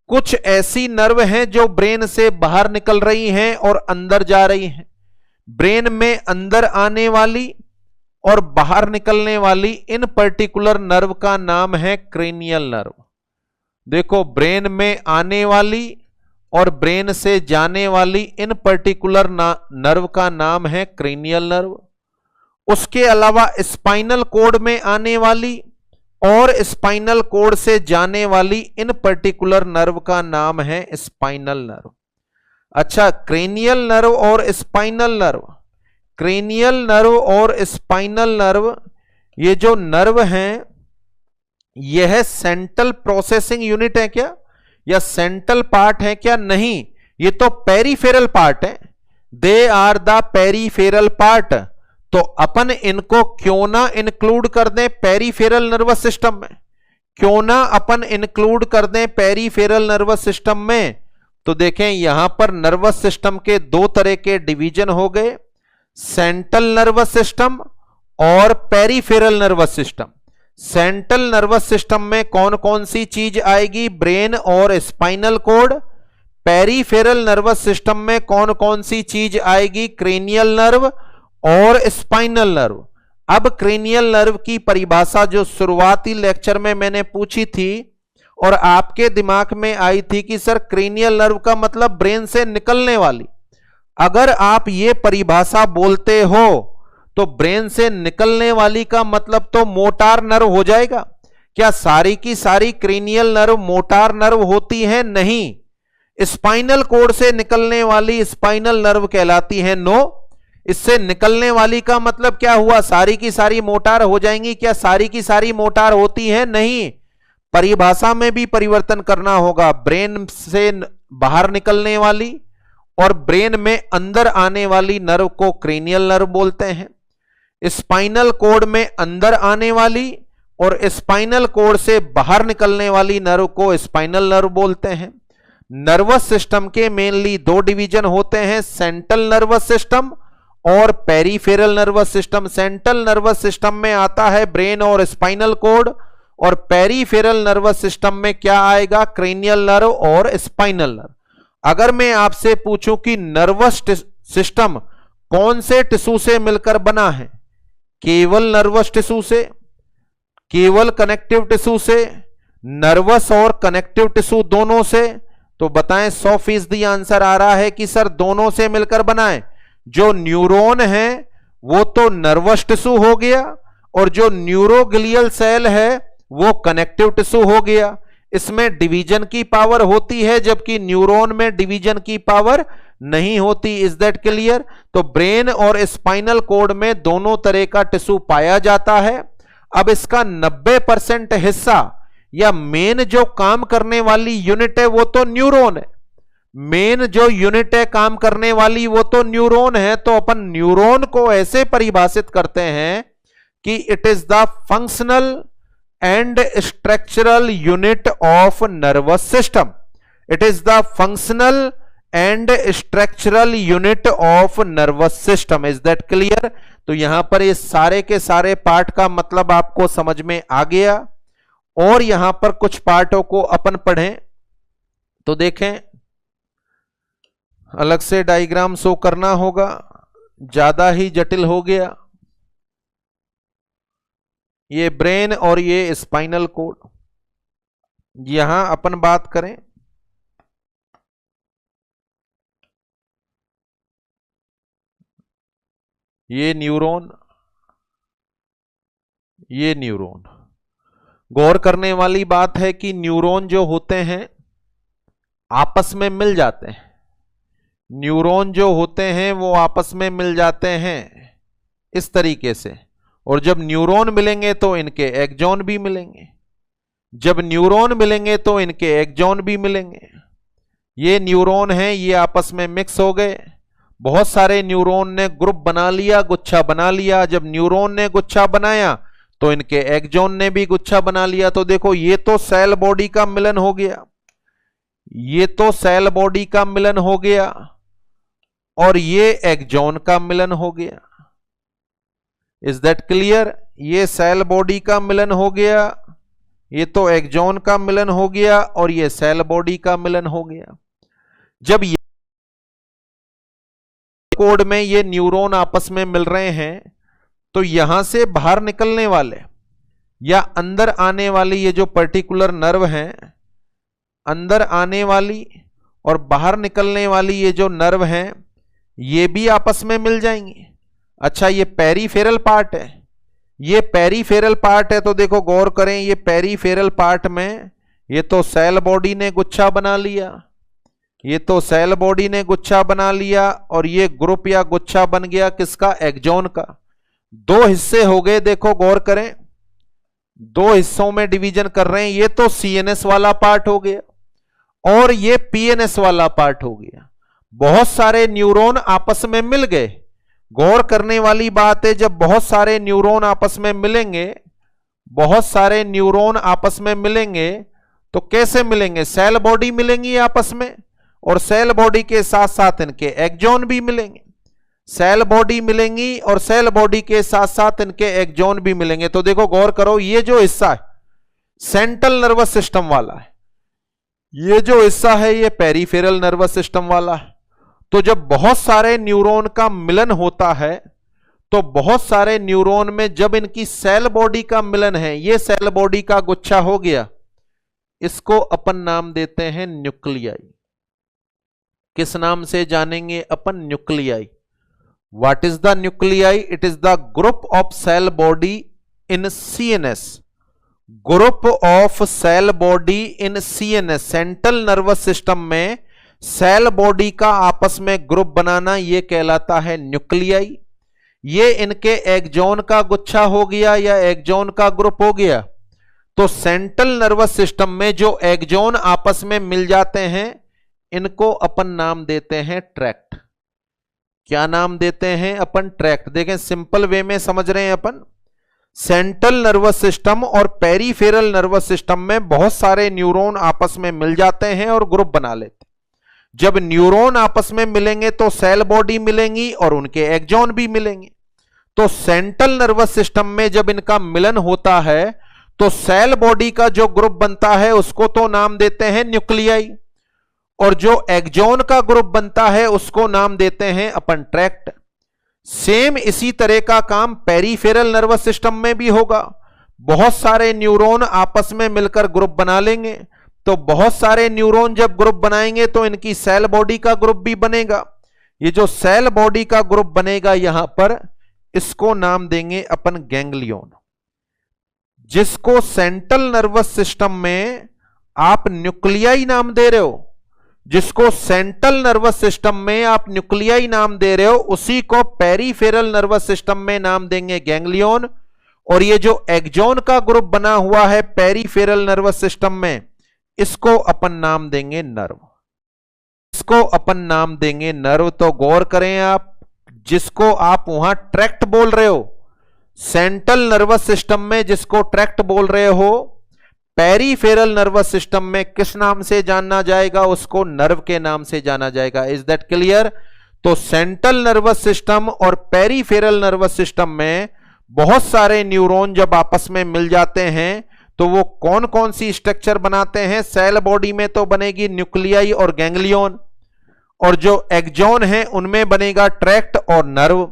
कुछ ऐसी नर्व हैं जो ब्रेन से बाहर निकल रही हैं और अंदर जा रही हैं। ब्रेन में अंदर आने वाली और बाहर निकलने वाली इन पर्टिकुलर नर्व का नाम है क्रेनियल नर्व। देखो, ब्रेन में आने वाली और ब्रेन से जाने वाली इन पर्टिकुलर नर्व का नाम है क्रेनियल नर्व। उसके अलावा स्पाइनल कॉर्ड में आने वाली और स्पाइनल कॉर्ड से जाने वाली इन पर्टिकुलर नर्व का नाम है स्पाइनल नर्व। अच्छा, क्रेनियल नर्व और स्पाइनल नर्व, क्रेनियल नर्व और स्पाइनल नर्व, ये जो नर्व हैं यह सेंट्रल प्रोसेसिंग यूनिट है क्या, या सेंट्रल पार्ट है क्या? नहीं, ये तो पेरीफेरल पार्ट है। They are the peripheral part. तो अपन इनको क्यों ना इंक्लूड कर दें पेरीफेरल नर्वस सिस्टम में? क्यों ना अपन इंक्लूड कर दें पेरीफेरल नर्वस सिस्टम में? तो देखें, यहां पर नर्वस सिस्टम के दो तरह के डिवीजन हो गए, सेंट्रल नर्वस सिस्टम और peripheral nervous system. Central nervous system में कौन कौन सी चीज आएगी? ब्रेन और spinal cord. Peripheral nervous system में कौन कौन सी चीज आएगी? क्रेनियल नर्व और स्पाइनल नर्व। अब क्रेनियल नर्व की परिभाषा जो शुरुआती लेक्चर में मैंने पूछी थी और आपके दिमाग में आई थी कि सर क्रेनियल नर्व का मतलब ब्रेन से निकलने वाली। अगर आप ये परिभाषा बोलते हो तो ब्रेन से निकलने वाली का मतलब तो मोटार नर्व हो जाएगा। क्या सारी की सारी क्रेनियल नर्व मोटार नर्व होती है? नहीं, स्पाइनल कॉर्ड से निकलने वाली स्पाइनल नर्व कहलाती है। नो, इससे निकलने वाली का मतलब क्या हुआ? सारी की सारी मोटार हो जाएंगी। क्या सारी की सारी मोटार होती है? नहीं, परिभाषा में भी परिवर्तन करना होगा। ब्रेन से बाहर निकलने वाली और ब्रेन में अंदर आने वाली नर्व को क्रेनियल नर्व बोलते हैं। स्पाइनल कॉर्ड में अंदर आने वाली और स्पाइनल कॉर्ड से बाहर निकलने वाली नर्व को स्पाइनल नर्व बोलते हैं। नर्वस सिस्टम के मेनली दो डिवीजन होते हैं, सेंट्रल नर्वस सिस्टम और peripheral nervous system. Central nervous system में आता है ब्रेन और स्पाइनल कॉर्ड, और पेरिफेरल नर्वस सिस्टम में क्या आएगा, क्रेनियल नर्व और स्पाइनल नर्व। अगर मैं आपसे पूछूं कि नर्वस सिस्टम कौन से टिश्यू से मिलकर बना है, केवल नर्वस टिश्यू से, केवल कनेक्टिव टिश्यू से, नर्वस और कनेक्टिव टिश्यू दोनों से, तो बताएं 100% आंसर आ रहा है कि सर दोनों से मिलकर बना है। जो न्यूरॉन है वो तो नर्वस टिश्यू हो गया और जो न्यूरोग्लियल सेल है वो कनेक्टिव टिश्यू हो गया। इसमें डिवीजन की पावर होती है जबकि न्यूरॉन में डिवीजन की पावर नहीं होती। Is that clear? तो ब्रेन और स्पाइनल कॉर्ड में दोनों तरह का टिश्यू पाया जाता है। अब इसका 90% हिस्सा या मेन जो काम करने वाली यूनिट है वो तो न्यूरॉन है। मेन जो यूनिट है काम करने वाली वो तो न्यूरॉन है। तो अपन न्यूरॉन को ऐसे परिभाषित करते हैं कि it is the functional and structural unit of nervous system. It is the functional and structural unit of nervous system. Is that clear? तो यहां पर ये सारे के सारे पार्ट का मतलब आपको समझ में आ गया। और यहां पर कुछ पार्टों को अपन पढ़ें तो देखें, अलग से डायग्राम शो करना होगा, ज्यादा ही जटिल हो गया। ये ब्रेन और ये स्पाइनल कॉर्ड, यहां अपन बात करें ये न्यूरॉन, ये न्यूरॉन। गौर करने वाली बात है कि न्यूरॉन जो होते हैं आपस में मिल जाते हैं। न्यूरॉन जो होते हैं वो आपस में मिल जाते हैं इस तरीके से, और जब न्यूरॉन मिलेंगे तो इनके एक्सॉन भी मिलेंगे, जब न्यूरॉन मिलेंगे तो इनके एक्सॉन भी मिलेंगे। ये न्यूरॉन हैं, ये आपस में मिक्स हो गए, बहुत सारे न्यूरॉन ने ग्रुप बना लिया, गुच्छा बना लिया। जब न्यूरॉन ने गुच्छा बनाया तो इनके एक्सॉन ने भी गुच्छा बना लिया। तो देखो ये तो सेल बॉडी का मिलन हो गया, ये तो सेल बॉडी का मिलन हो गया, और ये एक्सॉन का मिलन हो गया। Is that clear? ये सेल बॉडी का मिलन हो गया, ये तो एक्सॉन का मिलन हो गया, और ये सेल बॉडी का मिलन हो गया। जब ये कोड में ये न्यूरॉन आपस में मिल रहे हैं तो यहां से बाहर निकलने वाले या अंदर आने वाली ये जो पर्टिकुलर नर्व हैं, अंदर आने वाली और बाहर निकलने वाली ये जो नर्व हैं, ये भी आपस में मिल जाएंगी। अच्छा, ये पेरिफेरल पार्ट है, ये पेरिफेरल पार्ट है। तो देखो गौर करें, ये पेरिफेरल पार्ट में ये तो सेल बॉडी ने गुच्छा बना लिया, ये तो सेल बॉडी ने गुच्छा बना लिया, और ये ग्रुप या गुच्छा बन गया किसका, एक्सॉन का। दो हिस्से हो गए, देखो गौर करें, दो हिस्सों में डिवीजन कर रहे हैं। ये तो सीएनएस वाला पार्ट हो गया और ये पीएनएस वाला पार्ट हो गया। बहुत सारे न्यूरॉन आपस में मिल गए। गौर करने वाली बात है, जब बहुत सारे न्यूरॉन आपस में मिलेंगे, बहुत सारे न्यूरॉन आपस में मिलेंगे तो कैसे मिलेंगे, सेल बॉडी मिलेंगी आपस में, और सेल बॉडी के साथ साथ इनके एक्सॉन भी मिलेंगे। सेल बॉडी मिलेंगी और सेल बॉडी के साथ साथ इनके एक्सॉन भी मिलेंगे। तो देखो गौर करो, ये जो हिस्सा है सेंट्रल नर्वस सिस्टम वाला है, ये जो हिस्सा है ये पेरिफेरल नर्वस सिस्टम वाला है। तो जब बहुत सारे न्यूरॉन का मिलन होता है तो बहुत सारे न्यूरॉन में जब इनकी सेल बॉडी का मिलन है, ये सेल बॉडी का गुच्छा हो गया, इसको अपन नाम देते हैं न्यूक्लियाई। किस नाम से जानेंगे अपन, nuclei. What is the nuclei? It is the group of cell body in CNS. Group of cell body in CNS, central nervous system में सेल बॉडी का आपस में ग्रुप बनाना, यह कहलाता है न्यूक्लियाई। ये इनके एक्सॉन का गुच्छा हो गया या एक्सॉन का ग्रुप हो गया। तो सेंट्रल नर्वस सिस्टम में जो एक्सोन आपस में मिल जाते हैं इनको अपन नाम देते हैं ट्रैक्ट। क्या नाम देते हैं अपन? ट्रैक्ट। देखें सिंपल वे में समझ रहे हैं अपन। सेंट्रल नर्वस सिस्टम और पेरिफेरल नर्वस सिस्टम में बहुत सारे न्यूरॉन आपस में मिल जाते हैं और ग्रुप बना लेते हैं। जब न्यूरॉन आपस में मिलेंगे तो सेल बॉडी मिलेंगी और उनके एक्सोन भी मिलेंगे। तो सेंट्रल नर्वस सिस्टम में जब इनका मिलन होता है तो सेल बॉडी का जो ग्रुप बनता है उसको तो नाम देते हैं न्यूक्लियाई, और जो एक्सोन का ग्रुप बनता है उसको नाम देते हैं अपन ट्रैक्ट। सेम इसी तरह का काम पेरिफेरल नर्वस सिस्टम में भी होगा। बहुत सारे न्यूरॉन आपस में मिलकर ग्रुप बना लेंगे, तो बहुत सारे न्यूरॉन जब ग्रुप बनाएंगे तो इनकी सेल बॉडी का ग्रुप भी बनेगा। ये जो सेल बॉडी का ग्रुप बनेगा यहां पर, इसको नाम देंगे अपन गैंग्लियन। जिसको सेंट्रल नर्वस सिस्टम में आप न्यूक्लियाई नाम दे रहे हो, जिसको सेंट्रल नर्वस सिस्टम में आप न्यूक्लियाई नाम दे रहे हो, उसी को पेरिफेरल नर्वस सिस्टम में नाम देंगे गैंग्लियन। और ये जो एक्सोन का ग्रुप बना हुआ है पेरिफेरल नर्वस सिस्टम में, इसको अपन नाम देंगे नर्व। इसको अपन नाम देंगे नर्व। तो गौर करें आप, जिसको आप वहां ट्रैक्ट बोल रहे हो सेंट्रल नर्वस सिस्टम में, जिसको ट्रैक्ट बोल रहे हो पेरिफेरल नर्वस सिस्टम में किस नाम से जाना जाएगा? उसको नर्व के नाम से जाना जाएगा। Is that clear? तो सेंट्रल नर्वस सिस्टम और पेरिफेरल नर्वस सिस्टम में बहुत सारे न्यूरॉन जब आपस में मिल जाते हैं तो वो कौन कौन सी स्ट्रक्चर बनाते हैं? सेल बॉडी में तो बनेगी न्यूक्लियाई और गैंग्लियन, और जो एक्सोन है उनमें बनेगा ट्रैक्ट और नर्व।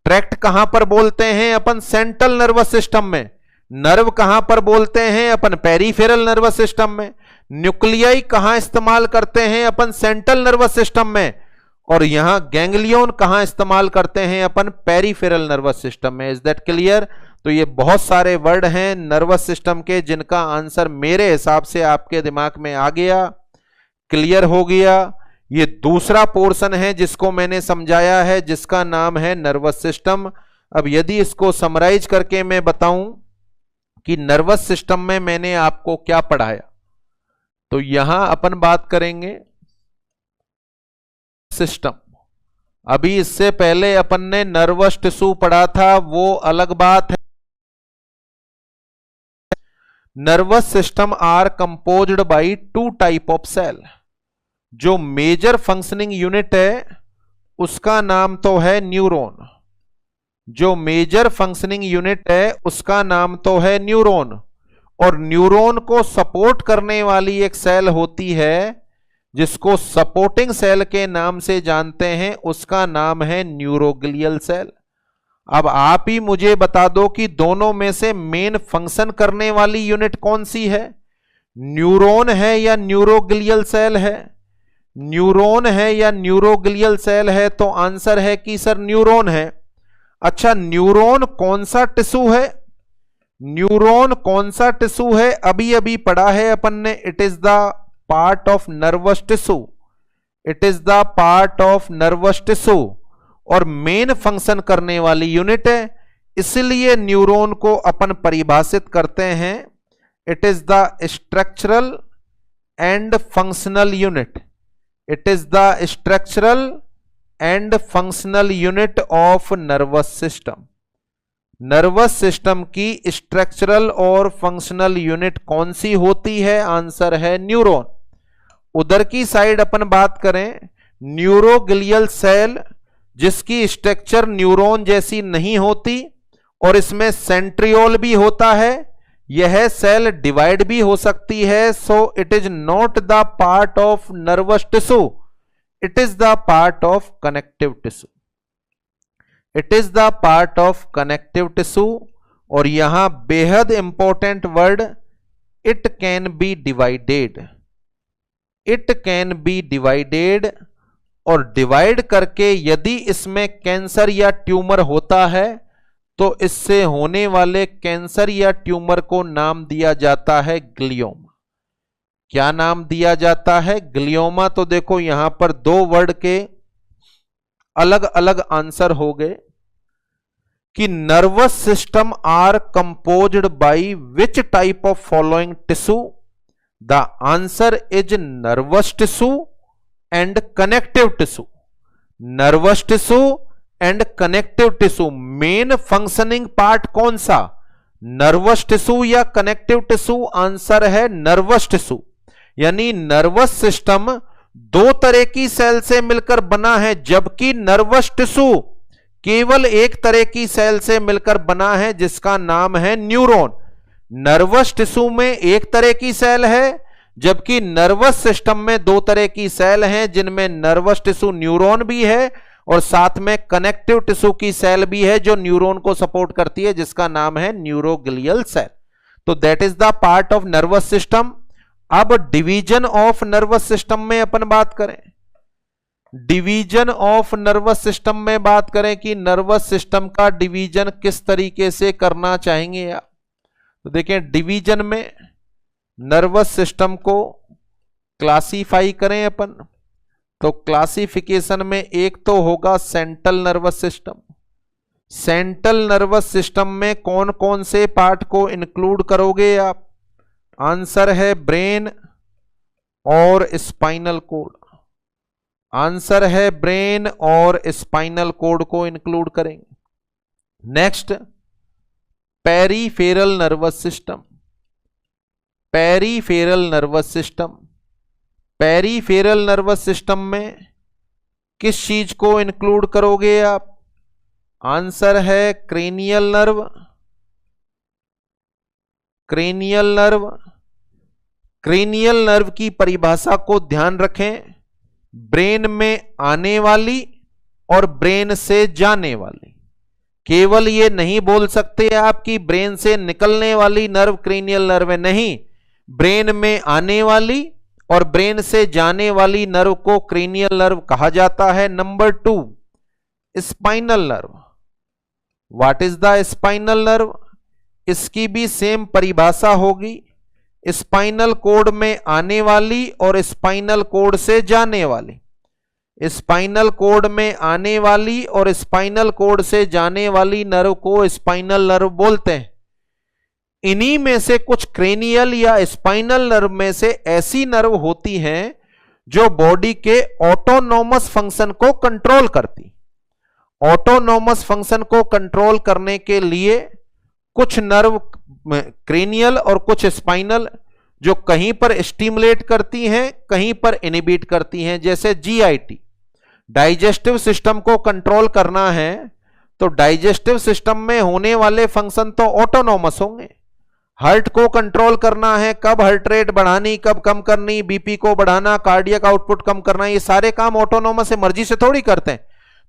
ट्रैक्ट कहां पर बोलते हैं अपन? सेंट्रल नर्वस सिस्टम में। नर्व कहां पर बोलते हैं अपन? पेरिफेरल नर्वस सिस्टम में। न्यूक्लियाई कहां इस्तेमाल करते हैं अपन? सेंट्रल नर्वस सिस्टम में। और यहां गैंग्लियन कहां इस्तेमाल करते हैं अपन? पेरिफेरल नर्वस सिस्टम में। Is that clear? तो ये बहुत सारे वर्ड हैं नर्वस सिस्टम के जिनका आंसर मेरे हिसाब से आपके दिमाग में आ गया, क्लियर हो गया। ये दूसरा पोर्शन है जिसको मैंने समझाया है, जिसका नाम है नर्वस सिस्टम। अब यदि इसको समराइज करके मैं बताऊं कि नर्वस सिस्टम में मैंने आपको क्या पढ़ाया, तो यहां अपन बात करेंगे सिस्टम। अभी इससे पहले अपन ने नर्वस टिश्यू पढ़ा था, वो अलग बात है। Nervous system are composed by two type of cell. जो मेजर फंक्शनिंग यूनिट है उसका नाम तो है न्यूरॉन। जो मेजर फंक्शनिंग यूनिट है उसका नाम तो है न्यूरॉन, और न्यूरॉन को सपोर्ट करने वाली एक सेल होती है जिसको सपोर्टिंग सेल के नाम से जानते हैं, उसका नाम है न्यूरोग्लियल सेल। अब आप ही मुझे बता दो कि दोनों में से मेन फंक्शन करने वाली यूनिट कौन सी है? न्यूरॉन है या न्यूरोग्लियल सेल है? न्यूरॉन है या न्यूरोग्लियल सेल है? तो आंसर है कि सर न्यूरॉन है। अच्छा, न्यूरॉन कौन सा टिश्यू है? न्यूरॉन कौन सा टिश्यू है? अभी अभी पढ़ा है अपन ने, it is the part of nervous tissue. It is the part of nervous tissue और मेन फंक्शन करने वाली यूनिट है, इसलिए न्यूरॉन को अपन परिभाषित करते हैं it is the structural and functional unit. It is the structural and functional unit of nervous system. Nervous system की स्ट्रक्चरल और फंक्शनल यूनिट कौन सी होती है? आंसर है न्यूरॉन। उधर की साइड अपन बात करें, न्यूरोग्लियल सेल जिसकी स्ट्रक्चर न्यूरॉन जैसी नहीं होती और इसमें सेंट्रियोल भी होता है, यह सेल डिवाइड भी हो सकती है। So it is not the part of nervous tissue, it is the part of connective tissue. It is the part of connective tissue. और यहां बेहद important word, it can be divided. It can be divided, और डिवाइड करके यदि इसमें कैंसर या ट्यूमर होता है तो इससे होने वाले कैंसर या ट्यूमर को नाम दिया जाता है ग्लियोमा। क्या नाम दिया जाता है? ग्लियोमा। तो देखो यहां पर दो वर्ड के अलग अलग आंसर हो गए। कि nervous system are composed by which type of following tissue? The answer is nervous tissue and connective tissue. Nervous tissue and connective tissue, main functioning part कौन सा, नर्वस टिश्यू या कनेक्टिव टिश्यू? आंसर है नर्वस टिश्यू। यानी नर्वस सिस्टम दो तरह की सेल से मिलकर बना है, जबकि नर्वस टिश्यू केवल एक तरह की सेल से मिलकर बना है जिसका नाम है न्यूरॉन। नर्वस टिश्यू में एक तरह की सेल है, जबकि नर्वस सिस्टम में दो तरह की सेल हैं, जिनमें नर्वस टिश्यू न्यूरॉन भी है और साथ में कनेक्टिव टिश्यू की सेल भी है जो न्यूरॉन को सपोर्ट करती है, जिसका नाम है न्यूरोग्लियल सेल। तो that is the part of nervous system. अब डिवीजन ऑफ नर्वस सिस्टम में अपन बात करें, डिवीजन ऑफ नर्वस सिस्टम में बात करें कि नर्वस सिस्टम का डिवीजन किस तरीके से करना चाहेंगे आप। तो देखें, डिवीजन में नर्वस सिस्टम को क्लासिफाई करें अपन, तो क्लासिफिकेशन में एक तो होगा central nervous system. Central nervous system में कौन कौन से पार्ट को इंक्लूड करोगे आप? आंसर है ब्रेन और स्पाइनल कोड। आंसर है ब्रेन और स्पाइनल कोड को इंक्लूड करेंगे। Next, peripheral nervous system. Peripheral nervous system, peripheral nervous system में किस चीज को इंक्लूड करोगे आप? आंसर है cranial nerve. Cranial nerve, cranial nerve की परिभाषा को ध्यान रखें, ब्रेन में आने वाली और ब्रेन से जाने वाली। केवल ये नहीं बोल सकते आप कि ब्रेन से निकलने वाली नर्व क्रेनियल नर्व है, नहीं, ब्रेन में आने वाली और ब्रेन से जाने वाली नर्व को क्रेनियल नर्व कहा जाता है। Number 2, spinal nerve. What is the spinal nerve? इसकी भी सेम परिभाषा होगी, स्पाइनल कोड में आने वाली और स्पाइनल कोड से जाने वाली। स्पाइनल कोड में आने वाली और स्पाइनल कोड से जाने वाली नर्व को स्पाइनल नर्व बोलते हैं। इन्हीं में से कुछ क्रेनियल या स्पाइनल नर्व में से ऐसी नर्व होती हैं जो बॉडी के ऑटोनोमस फंक्शन को कंट्रोल करती। ऑटोनोमस फंक्शन को कंट्रोल करने के लिए कुछ नर्व क्रेनियल और कुछ स्पाइनल जो कहीं पर स्टिमुलेट करती हैं, कहीं पर इनहिबिट करती हैं। जैसे जीआईटी, डाइजेस्टिव सिस्टम को कंट्रोल करना है तो डाइजेस्टिव सिस्टम में होने वाले फंक्शन तो ऑटोनोमस होंगे। हार्ट को कंट्रोल करना है, कब हार्ट रेट बढ़ानी, कब कम करनी, बीपी को बढ़ाना, कार्डियक आउटपुट कम करना, ये सारे काम ऑटोनोमस से मर्जी से थोड़ी करते हैं।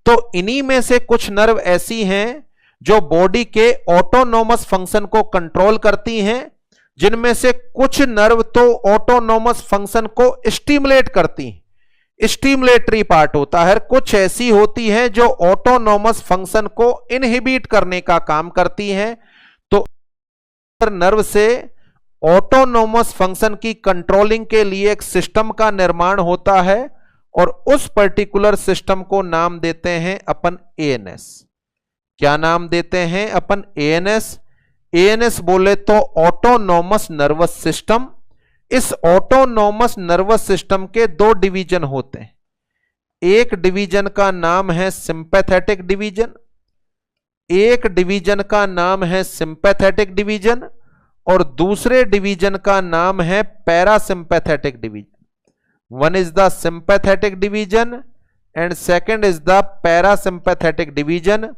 तो इन्हीं में से कुछ नर्व ऐसी हैं जो बॉडी के ऑटोनोमस फंक्शन को कंट्रोल करती हैं, जिनमें से कुछ नर्व तो ऑटोनोमस फंक्शन को स्टिमुलेट करती हैं, स्टिमुलेटरी पार्ट होता है। कुछ ऐसी होती हैं जो ऑटोनोमस फंक्शन को इनहिबिट करने का काम करती हैं। तो नर्व से ऑटोनोमस फंक्शन की कंट्रोलिंग के लिए एक सिस्टम का निर्माण होता है और उस पर्टिकुलर सिस्टम को नाम देते हैं अपन एएनएस। क्या नाम देते हैं अपन? एएनएस। एएनएस बोले तो ऑटोनोमस नर्वस सिस्टम। इस ऑटोनोमस नर्वस सिस्टम के दो डिवीजन होते हैं। एक डिवीजन का नाम है सिंपैथेटिक डिवीजन, एक डिवीजन का नाम है सिंपैथेटिक डिवीजन और दूसरे डिवीजन का नाम है parasympathetic division. One is the sympathetic division and second is the parasympathetic division.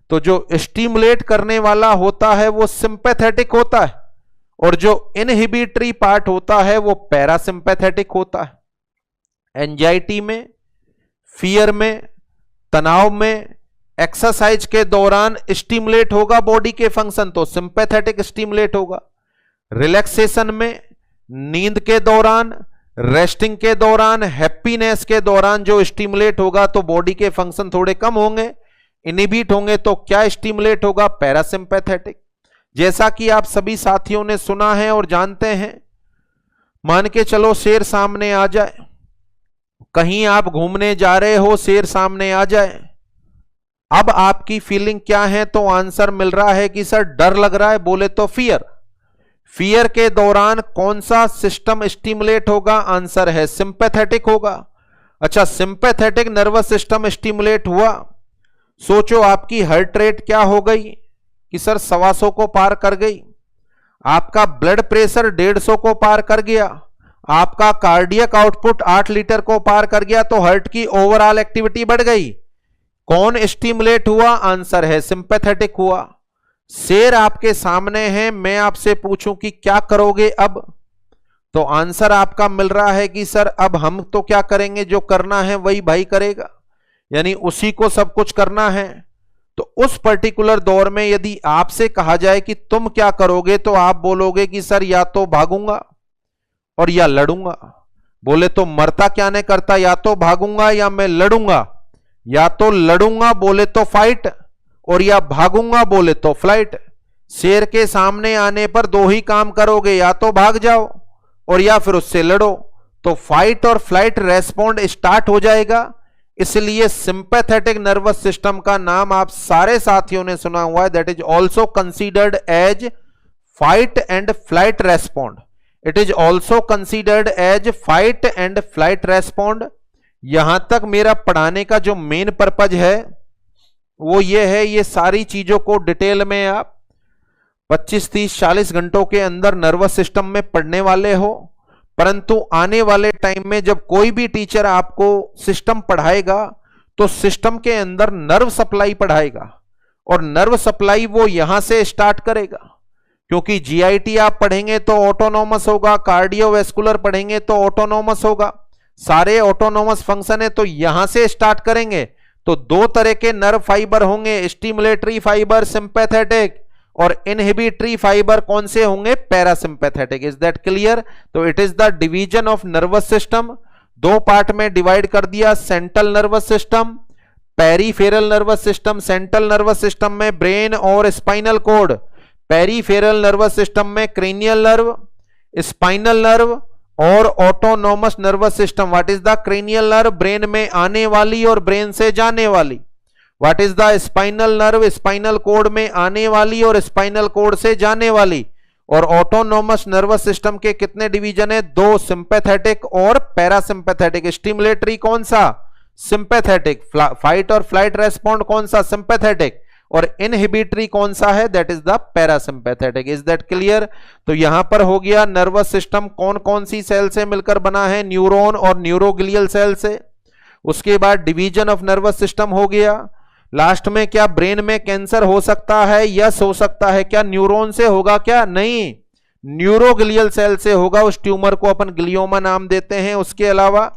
तो जो स्टिमुलेट करने वाला होता है वो सिंपैथेटिक होता है और जो इनहिबिटरी पार्ट होता है वो पैरासिंपैथेटिक होता है। एंजाइटी में, फियर में, तनाव में, एक्सरसाइज के दौरान स्टिमुलेट होगा बॉडी के फंक्शन तो सिंपैथेटिक स्टिमुलेट होगा। रिलैक्सेशन में, नींद के दौरान, रेस्टिंग के दौरान, हैप्पीनेस के दौरान जो स्टिमुलेट होगा तो बॉडी के फंक्शन थोड़े कम होंगे, इनहिबिट होंगे, तो क्या स्टिमुलेट होगा? पैरासिंपैथेटिक। जैसा कि आप सभी साथियों ने सुना है और जानते हैं, मान के चलो शेर सामने आ जाए, कहीं आप घूमने जा रहे हो, शेर सामने आ जाए अब आपकी फीलिंग क्या है? तो आंसर मिल रहा है कि सर डर लग रहा है, बोले तो फियर। फियर के दौरान कौन सा सिस्टम स्टिमुलेट होगा? आंसर है सिंपैथेटिक होगा। अच्छा, सिंपैथेटिक नर्वस सिस्टम स्टिमुलेट हुआ, सोचो आपकी हार्ट रेट क्या हो गई कि सर 125 को पार कर गई, आपका ब्लड प्रेशर 150 को पार कर गया, आपका कार्डियक आउटपुट 8 लीटर को पार कर गया, तो हार्ट की ओवरऑल एक्टिविटी बढ़ गई। कौन स्टिमुलेट हुआ? आंसर है सिंपैथेटिक हुआ। शेर आपके सामने है, मैं आपसे पूछूं कि क्या करोगे अब? तो आंसर आपका मिल रहा है कि सर अब हम तो क्या करेंगे, जो करना है वही भाई करेगा, यानी उसी को सब कुछ करना है। तो उस पर्टिकुलर दौर में यदि आपसे कहा जाए कि तुम क्या करोगे, तो आप बोलोगे कि सर या तो भागूंगा और या लड़ूंगा। बोले तो मरता क्या नहीं करता, या तो भागूंगा या मैं लड़ूंगा, या तो लड़ूंगा बोले तो फाइट, और या भागूंगा बोले तो फ्लाइट। शेर के सामने आने पर दो ही काम करोगे, या तो भाग जाओ और या फिर उससे लड़ो। तो फाइट और फ्लाइट रेस्पॉन्ड स्टार्ट हो जाएगा। इसलिए सिंपैथेटिक नर्वस सिस्टम का नाम आप सारे साथियों ने सुना हुआ है, that is also considered as fight and flight respond. It is also considered as fight and flight respond. यहां तक मेरा पढ़ाने का जो मेन पर्पज है वो ये है, ये सारी चीजों को डिटेल में आप 25, 30, 40 घंटों के अंदर नर्वस सिस्टम में पढ़ने वाले हो। परंतु आने वाले टाइम में जब कोई भी टीचर आपको सिस्टम पढ़ाएगा तो सिस्टम के अंदर नर्व सप्लाई पढ़ाएगा, और नर्व सप्लाई वो यहां से स्टार्ट करेगा, क्योंकि जीआईटी आप पढ़ेंगे तो ऑटोनोमस होगा, कार्डियोवैस्कुलर पढ़ेंगे तो ऑटोनोमस होगा, सारे ऑटोनोमस फंक्शन है, तो यहां से स्टार्ट करेंगे। तो दो तरह के नर्व फाइबर होंगे, स्टिमुलेटरी फाइबर सिंपैथेटिक, और इनहिबिटरी फाइबर कौन से होंगे? पैरासिम्पैथेटिक। Is that clear? तो it is the division of nervous system. दो पार्ट में डिवाइड कर दिया, central nervous system, peripheral nervous system. Central nervous system में ब्रेन और spinal cord, peripheral nervous system में क्रेनियल नर्व, स्पाइनल नर्व और autonomous nervous system. What is the cranial nerve? Brain में आने वाली और ब्रेन से जाने वाली। What is the spinal nerve? Spinal cord में आने वाली और स्पाइनल कोड से जाने वाली। और ऑटोनोमस नर्वस सिस्टम के कितने डिवीजन है? दो, सिंपैथेटिक और पैरासिम्पैथेटिक। स्टिमुलेटरी कौन सा? सिंपैथेटिक। फाइट और फ्लाइट रेस्पॉन्ड कौन सा? सिंपैथेटिक। और इनहिबिटरी कौन सा है? That is the parasympathetic. Is that clear? तो यहां पर हो गया नर्वस सिस्टम कौन कौन सी सेल से मिलकर बना है? न्यूरॉन और न्यूरोग्लियल सेल से। उसके बाद डिवीजन ऑफ नर्वस सिस्टम हो गया। लास्ट में क्या ब्रेन में कैंसर हो सकता है? यस हो सकता है। क्या न्यूरॉन से होगा? क्या नहीं, न्यूरोग्लियल सेल से होगा। उस ट्यूमर को अपन ग्लियोमा नाम देते हैं। उसके अलावा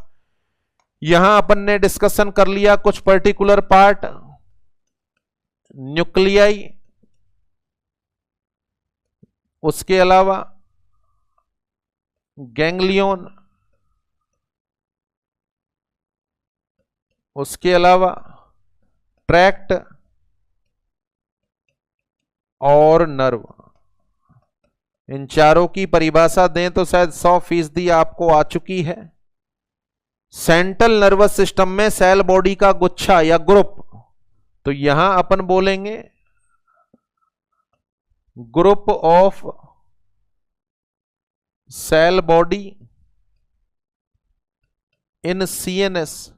यहां अपन ने डिस्कशन कर लिया कुछ पर्टिकुलर पार्ट, न्यूक्लियाई, उसके अलावा गैंग्लियन, उसके अलावा ट्रैक्ट और नर्व। इन चारों की परिभाषा दें तो शायद 100% आपको आ चुकी है। सेंट्रल नर्वस सिस्टम में सेल बॉडी का गुच्छा या ग्रुप, तो यहां अपन बोलेंगे group of cell body in CNS.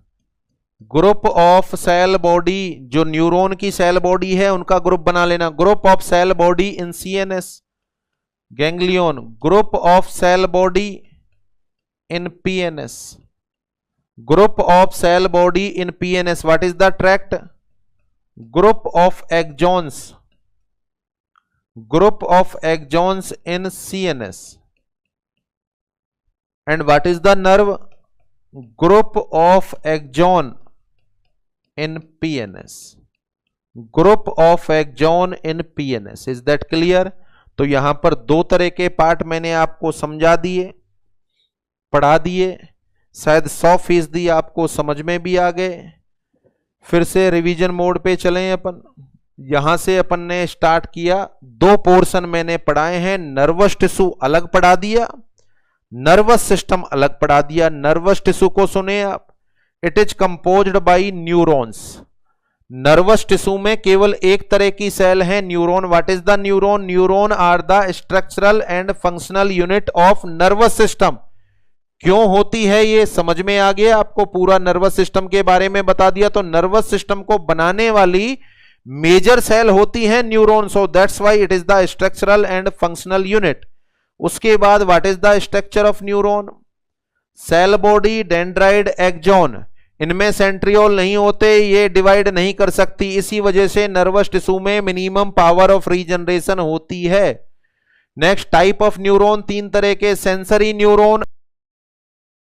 Group of cell body, जो न्यूरॉन की सेल बॉडी है उनका ग्रुप बना लेना। Group of cell body in CNS ganglion, group of cell body in PNS, group of cell body in PNS. What is the tract? Group of axons, group of axons in CNS. And what is the nerve? Group of axon in PNS, group of axon in PNS. Is that clear? तो यहां पर दो तरह के पार्ट मैंने आपको समझा दिए, पढ़ा दिए, शायद 100% आपको समझ में भी आ गए। फिर से रिवीजन मोड पे चलें अपन। यहां से अपन ने स्टार्ट किया, दो पोर्शन मैंने पढ़ाए हैं। नर्वस टिश्यू अलग पढ़ा दिया, नर्वस सिस्टम अलग पढ़ा दिया। नर्वस टिश्यू को सुने आप, it is composed by neurons. Nervous tissue में केवल एक तरह की सेल है, neuron. What is the neuron? Neuron are the structural and functional unit of nervous system. क्यों होती है ये समझ में आ गया आपको, पूरा नर्वस सिस्टम के बारे में बता दिया। तो नर्वस सिस्टम को बनाने वाली मेजर सेल होती है neuron, so that's why it is the structural and functional unit. उसके बाद what is the structure of neuron? Cell body, dendrite, axon. इनमें सेंट्रियोल नहीं होते, ये डिवाइड नहीं कर सकती, इसी वजह से नर्वस टिश्यू में मिनिमम पावर ऑफ रीजनरेशन होती है। नेक्स्ट टाइप ऑफ न्यूरॉन, तीन तरह के, सेंसरी न्यूरॉन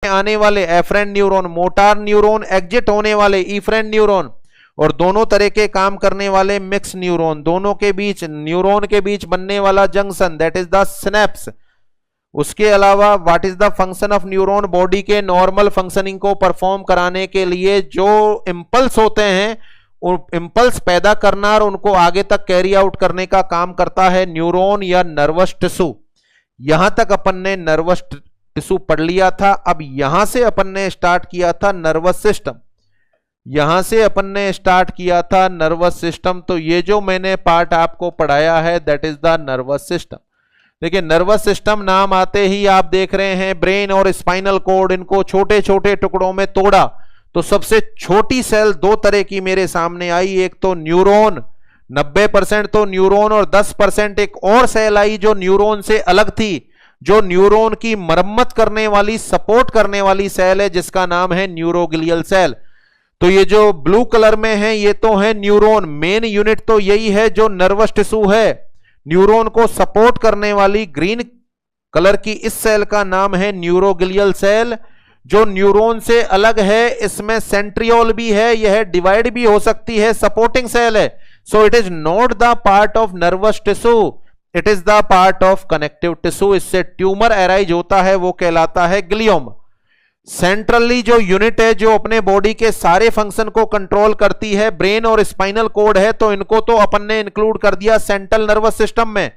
आने वाले afferent neuron, motor neuron, exit होने वाले इफरेंट न्यूरॉन, और दोनों तरह के काम करने वाले मिक्स न्यूरॉन। दोनों के बीच, न्यूरॉन के बीच बनने वाला junction, that is the synapse. उसके अलावा what is the function of neuron? Body के नॉर्मल फंक्शनिंग को परफॉर्म कराने के लिए जो इंपल्स होते हैं, इंपल्स पैदा करना और उनको आगे तक कैरी आउट करने का काम करता है न्यूरॉन या नर्वस टिश्यू। यहां तक अपन ने नर्वस टिश्यू पढ़ लिया था। अब यहां से अपन ने स्टार्ट किया था नर्वस सिस्टम, यहां से अपन ने स्टार्ट किया था नर्वस सिस्टम। तो ये जो मैंने पार्ट आपको पढ़ाया है that is the nervous system. देखिए नर्वस सिस्टम नाम आते ही आप देख रहे हैं ब्रेन और स्पाइनल कोड, इनको छोटे छोटे टुकड़ों में तोड़ा तो सबसे छोटी सेल दो तरह की मेरे सामने आई। एक तो न्यूरॉन, 90% तो न्यूरॉन, और 10% एक और सेल आई जो न्यूरॉन से अलग थी, जो न्यूरॉन की मरम्मत करने वाली, सपोर्ट करने वाली सेल है, जिसका नाम है न्यूरोग्लियल सेल। तो ये जो ब्लू कलर में है ये तो है न्यूरॉन, मेन यूनिट तो यही है जो नर्वस टिश्यू है। न्यूरॉन को सपोर्ट करने वाली ग्रीन कलर की इस सेल का नाम है न्यूरोग्लियल सेल, जो न्यूरॉन से अलग है। इसमें सेंट्रियोल भी है, यह डिवाइड भी हो सकती है, सपोर्टिंग सेल है। So it is not the part of nervous tissue, it is the part of connective tissue. इससे ट्यूमर अराइज होता है, वो कहलाता है ग्लियोमा। सेंट्रली जो यूनिट है जो अपने बॉडी के सारे फंक्शन को कंट्रोल करती है, ब्रेन और स्पाइनल कोड है, तो इनको तो अपन ने इंक्लूड कर दिया सेंट्रल नर्वस सिस्टम में।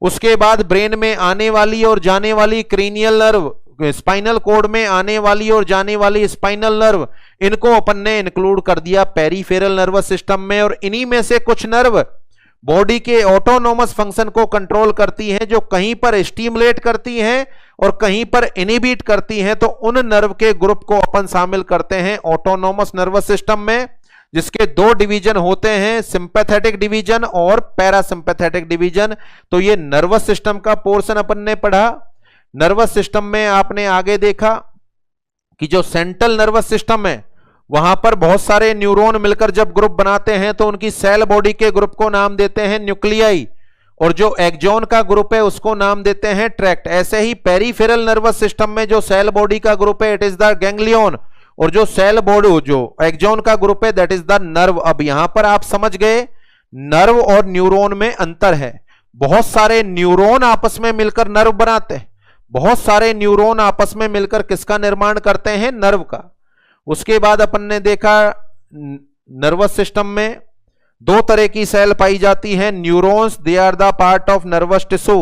उसके बाद ब्रेन में आने वाली और जाने वाली क्रेनियल नर्व, स्पाइनल कोड में आने वाली और जाने वाली स्पाइनल नर्व, इनको अपन ने इंक्लूड कर दिया पेरिफेरल नर्वस सिस्टम में। और इन्हीं में से कुछ नर्व बॉडी के ऑटोनोमस फंक्शन को कंट्रोल करती हैं, जो कहीं पर स्टिमुलेट करती हैं और कहीं पर इनहिबिट करती हैं। तो उन नर्व के ग्रुप को अपन शामिल करते हैं ऑटोनोमस नर्वस सिस्टम में, जिसके दो डिवीजन होते हैं, सिंपैथेटिक डिवीजन और पैरासिम्पैथेटिक डिवीजन। तो ये नर्वस सिस्टम का पोर्शन अपन ने पढ़ा। नर्वस सिस्टम में आपने आगे देखा कि जो सेंट्रल नर्वस सिस्टम है वहां पर बहुत सारे न्यूरॉन मिलकर जब ग्रुप बनाते हैं तो उनकी सेल बॉडी के ग्रुप को नाम देते हैं न्यूक्लियाई, और जो एक्सॉन का ग्रुप है उसको नाम देते हैं ट्रैक्ट। ऐसे ही पेरिफेरल नर्वस सिस्टम में जो सेल बॉडी का ग्रुप है इट इज द गैंग्लियन, और जो सेल बॉडी जो एक्सॉन का ग्रुप है दैट इज द नर्व। अब यहां पर आप समझ गए नर्व और न्यूरॉन में अंतर है। बहुत सारे न्यूरॉन आपस में मिलकर नर्व बनाते हैं, बहुत सारे न्यूरॉन आपस में मिलकर किसका निर्माण करते हैं? नर्व का। उसके बाद अपन ने देखा नर्वस सिस्टम में दो तरह की सेल पाई जाती हैं, neurons, they are the part of nervous tissue,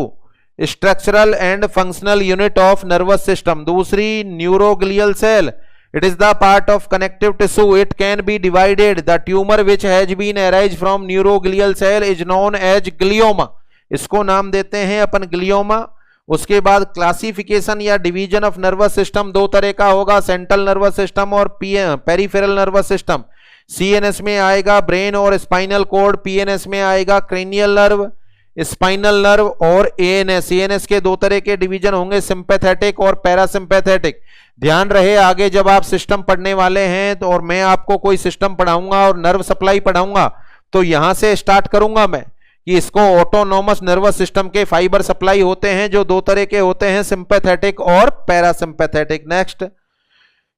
structural and functional unit of nervous system. दूसरी neuroglial cell, it is the part of connective tissue, it can be divided, the tumour which has been arise from neuroglial cell is known as glioma, इसको नाम देते हैं अपन ग्लियोमा। उसके बाद क्लासिफिकेशन या डिवीजन ऑफ नर्वस सिस्टम दो तरह का होगा, सेंट्रल नर्वस सिस्टम और पेरिफेरल नर्वस सिस्टम। सीएनएस में आएगा ब्रेन और स्पाइनल कोड, पीएनएस में आएगा क्रेनियल नर्व, स्पाइनल नर्व और एएनएस। एएनएस के दो तरह के डिवीजन होंगे, सिंपैथेटिक और पैरासिम्पैथेटिक। ध्यान रहे आगे जब आप सिस्टम पढ़ने वाले हैं तो, और मैं आपको कोई सिस्टम पढ़ाऊंगा और नर्व सप्लाई पढ़ाऊंगा तो यहां से स्टार्ट करूंगा मैं कि इसको ऑटोनोमस नर्वस सिस्टम के फाइबर सप्लाई होते हैं जो दो तरह के होते हैं, सिंपैथेटिक और पैरासिम्पैथेटिक। नेक्स्ट,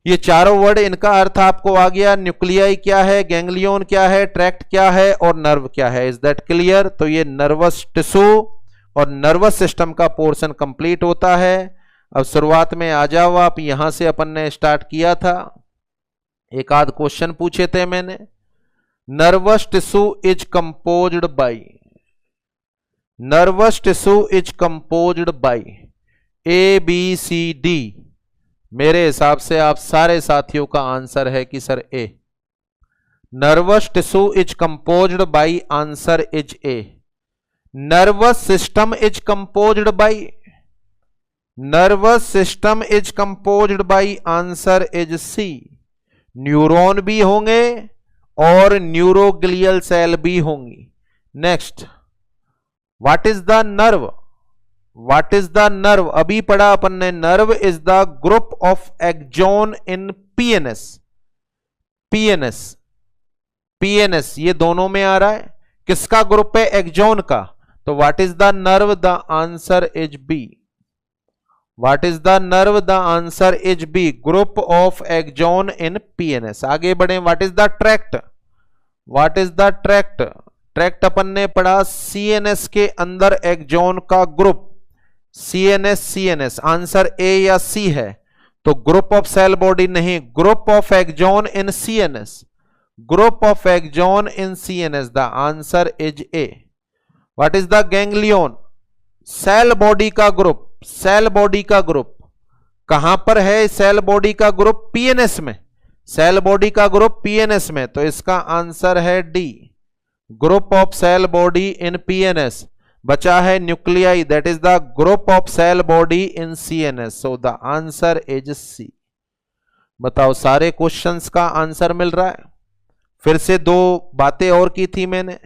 ये चारों वर्ड इनका अर्थ आपको आ गया। न्यूक्लियाई क्या है, गैंग्लियन क्या है, ट्रैक्ट क्या है और नर्व क्या है। Is that clear? तो ये नर्वस टिश्यू और नर्वस सिस्टम का पोर्शन कंप्लीट होता है। अब शुरुआत में आ जाओ आप, यहां से अपन ने स्टार्ट किया था, एक आध क्वेश्चन पूछे थे मैंने। Nervous tissue is composed by, nervous tissue is composed bye ABCD। मेरे हिसाब से आप सारे साथियों का आंसर है कि sir A. Nervous tissue is composed by, answer is A. Nervous system is composed by, nervous system is composed by, answer is C. Neuron भी होंगे और न्यूरोग्लियल सेल भी होंगी। Next, what is the nerve? What is the nerve? अभी पढ़ा अपन ने, nerve is the group of axon in PNS. PNS, PNS ये दोनों में आ रहा है। किसका ग्रुप है? एक्सॉन का। तो what is the nerve? The answer is B. What is the nerve? The answer is B, group of axon in PNS. आगे बढ़े, what is the tract? What is the tract? Tract अपन ने पढ़ा सीएनएस के अंदर एक्सॉन का group, CNS, CNS answer A या सी है। तो ग्रुप ऑफ सेल बॉडी नहीं, group of axon in CNS, group of axon in CNS, the answer is A. What is the ganglion? Cell body का ग्रुप, सेल बॉडी का ग्रुप कहां पर है? सेल बॉडी का ग्रुप पीएनएस में, सेल बॉडी का ग्रुप पीएनएस में। तो इसका आंसर है D, group of cell body in PNS. बचा है nuclei, that is the group of cell body in CNS. So the answer is C. बताओ, सारे क्वेश्चंस का आंसर मिल रहा है? फिर से दो बातें और की थी मैंने।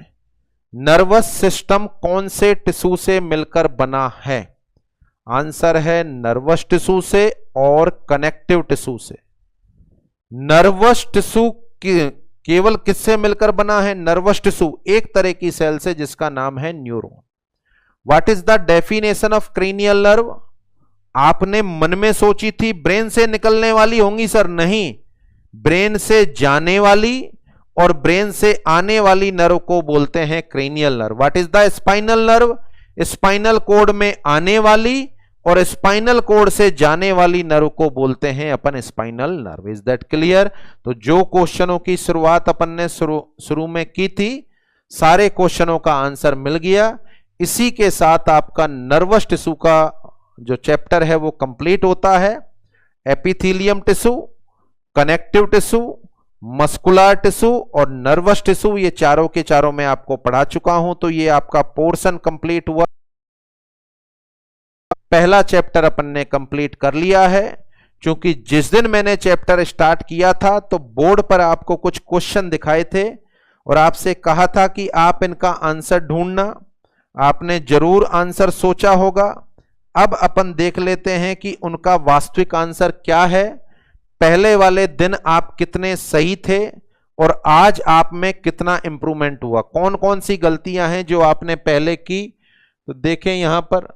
नर्वस सिस्टम कौन से टिश्यू से मिलकर बना है? आंसर है नर्वस टिश्यू से और कनेक्टिव टिश्यू से। नर्वस टिश्यू केवल किससे मिलकर बना है? नर्वस टिश्यू एक तरह की सेल से जिसका नाम है neuron. What is the definition of cranial nerve? आपने मन में सोची थी ब्रेन से निकलने वाली होंगी सर, नहीं, ब्रेन से जाने वाली और ब्रेन से आने वाली नर्व को बोलते हैं cranial nerve. What is the spinal nerve? Spinal cord में आने वाली और स्पाइनल कोड से जाने वाली नर्व को बोलते हैं अपन spinal nerve. Is that clear? तो जो क्वेश्चनों की शुरुआत अपन ने शुरू में की थी, सारे क्वेश्चनों का आंसर मिल गया। इसी के साथ आपका नर्वस टिश्यू का जो चैप्टर है वो कंप्लीट होता है। Epithelium tissue, connective tissue, muscular tissue और नर्वस टिश्यू, ये चारों के चारों मैं आपको पढ़ा चुका हूं। तो ये आपका पोर्शन कंप्लीट हुआ। पहला चैप्टर अपन ने कंप्लीट कर लिया है। क्योंकि जिस दिन मैंने चैप्टर स्टार्ट किया था तो बोर्ड पर आपको कुछ क्वेश्चन दिखाए थे और आपसे कहा था कि आप इनका आंसर ढूंढना। आपने जरूर आंसर सोचा होगा। अब अपन देख लेते हैं कि उनका वास्तविक आंसर क्या है। पहले वाले दिन आप कितने सही थे और आज आप में कितना इंप्रूवमेंट हुआ, कौन कौन सी गलतियां हैं जो आपने पहले की। तो देखें यहां पर,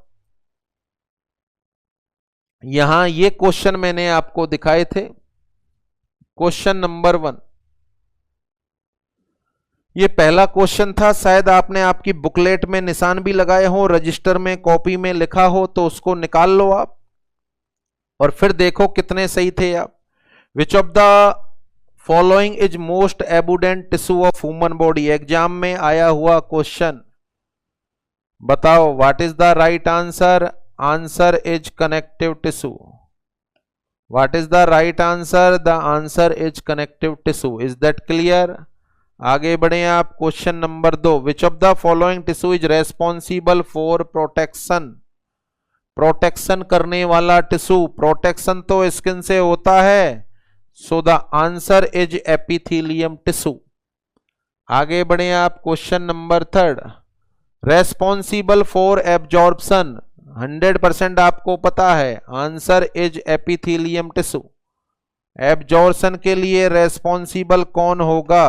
यहां ये क्वेश्चन मैंने आपको दिखाए थे। क्वेश्चन नंबर 1, ये पहला क्वेश्चन था। शायद आपने आपकी बुकलेट में निशान भी लगाए हो, रजिस्टर में, कॉपी में लिखा हो, तो उसको निकाल लो आप और फिर देखो कितने सही थे आप। Which of the following is most abundant tissue of human body? Exam में आया हुआ क्वेश्चन। बताओ, what is the right answer? Answer is connective tissue. What is the right answer? The answer is connective tissue. Is that clear? आगे बढ़े आप। Question number 2, which of the following tissue is responsible for protection? Protection करने वाला टिश्यू, प्रोटेक्शन तो स्किन से होता है। So the answer is epithelium tissue. आगे बढ़े आप। Question number 3, responsible for absorption? 100% आपको पता है, answer is epithelium tissue. Absorption के लिए रेस्पॉन्सिबल कौन होगा?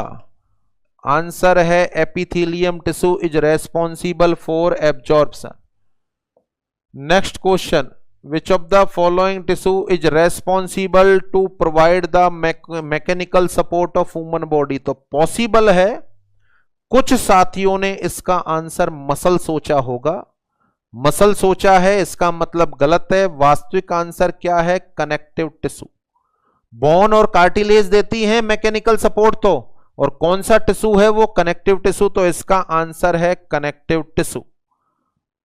आंसर है epithelium tissue is responsible for absorption. Next question, which of the following tissue is responsible to provide the mechanical support of human body? तो पॉसिबल है, कुछ साथियों ने इसका आंसर मसल सोचा होगा। मसल सोचा है, इसका मतलब गलत है। वास्तविक आंसर क्या है? Connective tissue. बोन और कार्टिलेज देती हैं मैकेनिकल सपोर्ट, तो और कौन सा टिश्यू है वो? Connective tissue. तो इसका आंसर है कनेक्टिव टिश्यू।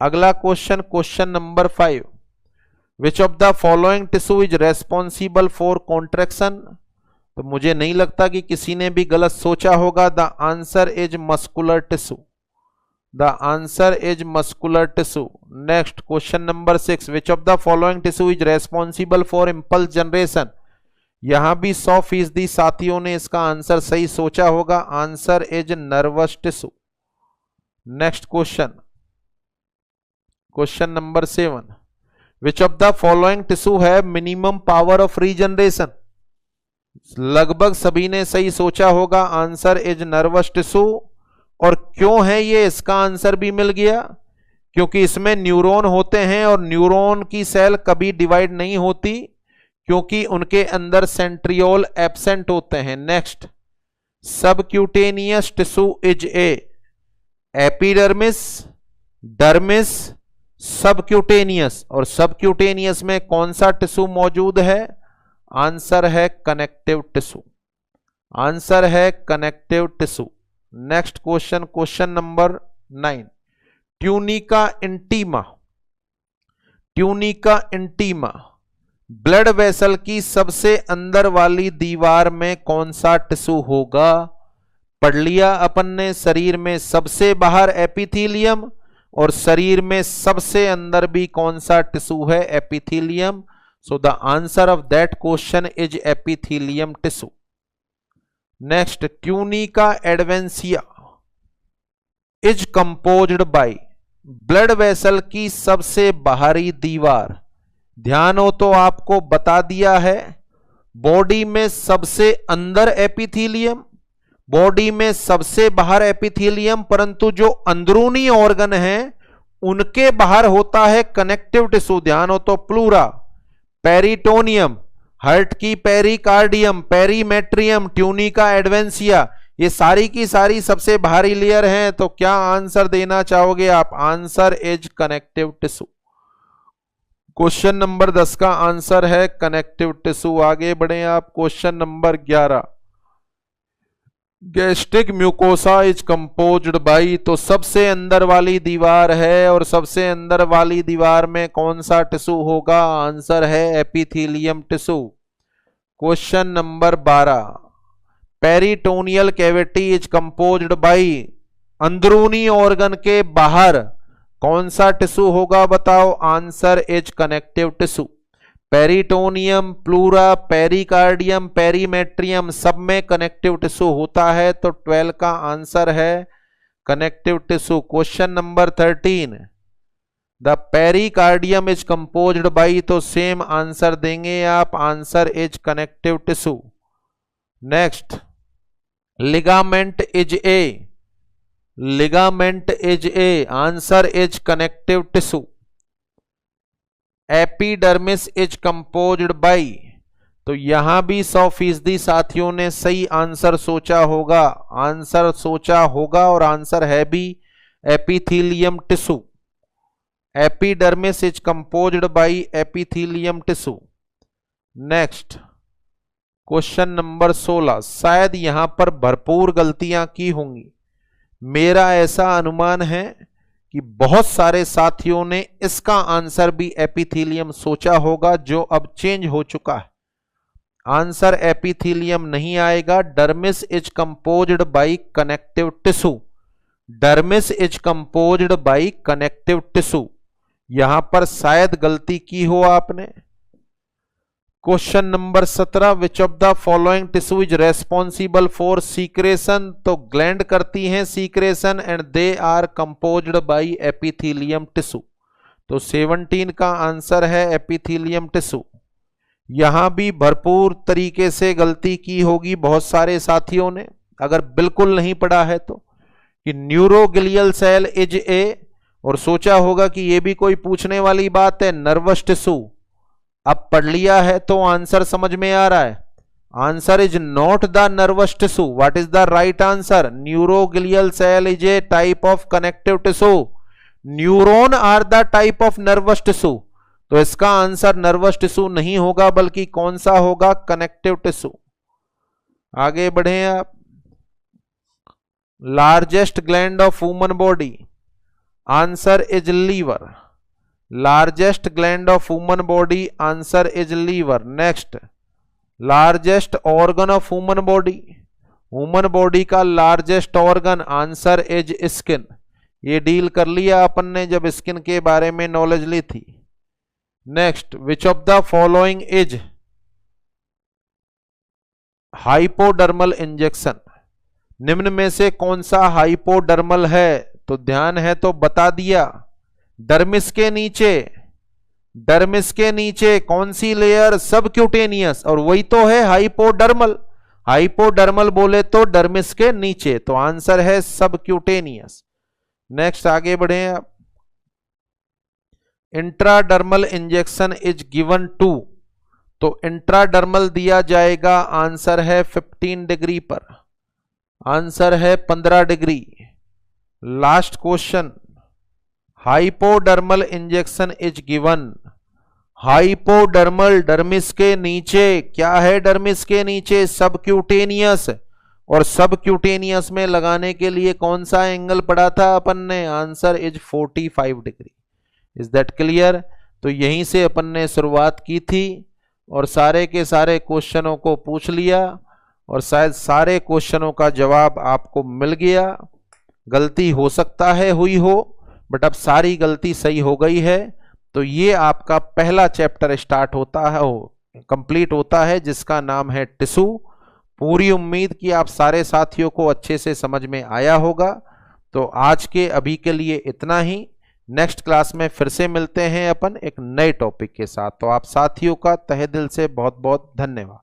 अगला question, question number 5, which of the following tissue is responsible for contraction? तो मुझे नहीं लगता कि किसी ने भी गलत सोचा होगा। The answer is muscular tissue. The answer is muscular tissue. Next question number 6, which of the following tissue is responsible for impulse generation. यहां भी 100% साथियों ने इसका आंसर सही सोचा होगा। Answer is nervous tissue. Next question, question number 7, which of the following tissue है मिनिमम पावर ऑफ रीजनरेशन। लगभग सभी ने सही सोचा होगा। Answer is nervous tissue. और क्यों है ये, इसका आंसर भी मिल गया, क्योंकि इसमें न्यूरॉन होते हैं और न्यूरॉन की सेल कभी डिवाइड नहीं होती क्योंकि उनके अंदर सेंट्रियोल एब्सेंट होते हैं। Next, subcutaneous tissue is a epidermis, dermis, subcutaneous. और सबक्यूटेनियस में कौन सा टिश्यू मौजूद है? आंसर है कनेक्टिव टिश्यू। आंसर है connective tissue. Next question, question number 9, tunica intima. Tunica intima blood vessel की सबसे अंदर वाली दीवार में कौन सा टिश्यू होगा? पढ़ लिया अपन ने, शरीर में सबसे बाहर एपिथेलियम और शरीर में सबसे अंदर भी कौन सा टिश्यू है? Epithelium. So the answer of that question is epithelium tissue. Next, tunica adventitia is composed by. Blood vessel की सबसे बाहरी दीवार, ध्यान हो तो आपको बता दिया है। बॉडी में सबसे अंदर एपिथेलियम, बॉडी में सबसे बाहर एपिथेलियम, परंतु जो अंदरूनी ऑर्गन है उनके बाहर होता है कनेक्टिव टिश्यू। ध्यान हो तो प्लूरा, पेरिटोनियम, हार्ट की पेरिकार्डियम, पेरीमेट्रियम, ट्यूनिका एडवेंसिया, ये सारी की सारी सबसे बाहरी लेयर हैं। तो क्या आंसर देना चाहोगे आप? Answer is connective tissue. Question number 10 का आंसर है कनेक्टिव टिश्यू। आगे बढ़े आप, question number 11, gastric mucosa is composed bye. तो सबसे अंदर वाली दीवार है और सबसे अंदर वाली दीवार में कौन सा टिश्यू होगा? आंसर है epithelium tissue. Question number 12, peritoneal cavity is composed bye. अंदरूनी ऑर्गन के बाहर कौन सा टिश्यू होगा बताओ? Answer is connective tissue. Peritoneum, pleura, pericardium, perimetrium सब में कनेक्टिव टिश्यू होता है। तो 12 का आंसर है connective tissue. Question number 13, the pericardium is composed bye. तो सेम आंसर देंगे आप। Answer is connective tissue. Next, ligament is a. Ligament is a, answer is connective tissue. Epidermis is composed bye. तो यहां भी 100% साथियों ने सही आंसर सोचा होगा। आंसर सोचा होगा और आंसर है भी epithelium tissue. Epidermis is composed by epithelium tissue. Next, question number 16, शायद यहां पर भरपूर गलतियां की होंगी। मेरा ऐसा अनुमान है कि बहुत सारे साथियों ने इसका आंसर भी एपिथेलियम सोचा होगा, जो अब चेंज हो चुका है। आंसर एपिथेलियम नहीं आएगा। Dermis is composed by connective tissue. Dermis is composed by connective tissue. यहां पर शायद गलती की हो आपने। Question number 17, which of the following tissue is responsible for secretion. तो ग्लैंड करती हैं secretion and they are composed by epithelium tissue. तो 17 का आंसर है एपिथेलियम टिश्यू। यहां भी भरपूर तरीके से गलती की होगी बहुत सारे साथियों ने, अगर बिल्कुल नहीं पढ़ा है तो, कि न्यूरोग्लियल सेल इज ए, और सोचा होगा कि यह भी कोई पूछने वाली बात है, नर्वस टिश्यू। अब पढ़ लिया है तो आंसर समझ में आ रहा है। Answer is not the nervous tissue. What is the right answer? Neuroglial cell is a type of connective tissue. Neuron are the type of nervous tissue. तो इसका आंसर नर्वस टिश्यू नहीं होगा, बल्कि कौन सा होगा? Connective tissue. आगे बढ़े आप। Largest gland of human body, answer is liver. Largest gland of human body, answer is liver. Next, largest organ of human body, human body का largest organ, answer is skin. ये डील कर लिया अपन ने जब स्किन के बारे में नॉलेज ली थी। Next, which of the following is hypodermal injection, निम्न में से कौन सा हाइपोडर्मल है? तो ध्यान है तो बता दिया, डर्मिस के नीचे, डर्मिस के नीचे कौन सी लेयर? सबक्यूटेनियस, और वही तो है हाइपोडर्मल। हाइपोडर्मल बोले तो डर्मिस के नीचे, तो आंसर है सबक्यूटेनियस। नेक्स्ट आगे बढ़े आप। Intradermal injection is given to, तो इंट्राडर्मल दिया जाएगा, आंसर है 15 डिग्री पर, आंसर है 15 degree. Last question, hypodermal injection is given, hypodermal dermis के नीचे, क्या है डर्मिस के नीचे? सबक्यूटेनियस, और सबक्यूटेनियस में लगाने के लिए कौन सा एंगल पढ़ा था अपन ने? Answer is 45 degree. Is that clear? तो यहीं से अपन ने शुरुआत की थी और सारे के सारे क्वेश्चनों को पूछ लिया और शायद सारे क्वेश्चनों का जवाब आपको मिल गया। गलती हो सकता है हुई हो, बट अब सारी गलती सही हो गई है। तो ये आपका पहला चैप्टर स्टार्ट होता है, कंप्लीट होता है, जिसका नाम है टिश्यू। पूरी उम्मीद कि आप सारे साथियों को अच्छे से समझ में आया होगा। तो आज के अभी के लिए इतना ही। नेक्स्ट क्लास में फिर से मिलते हैं अपन एक नए टॉपिक के साथ। तो आप साथियों का तहे दिल से बहुत बहुत धन्यवाद।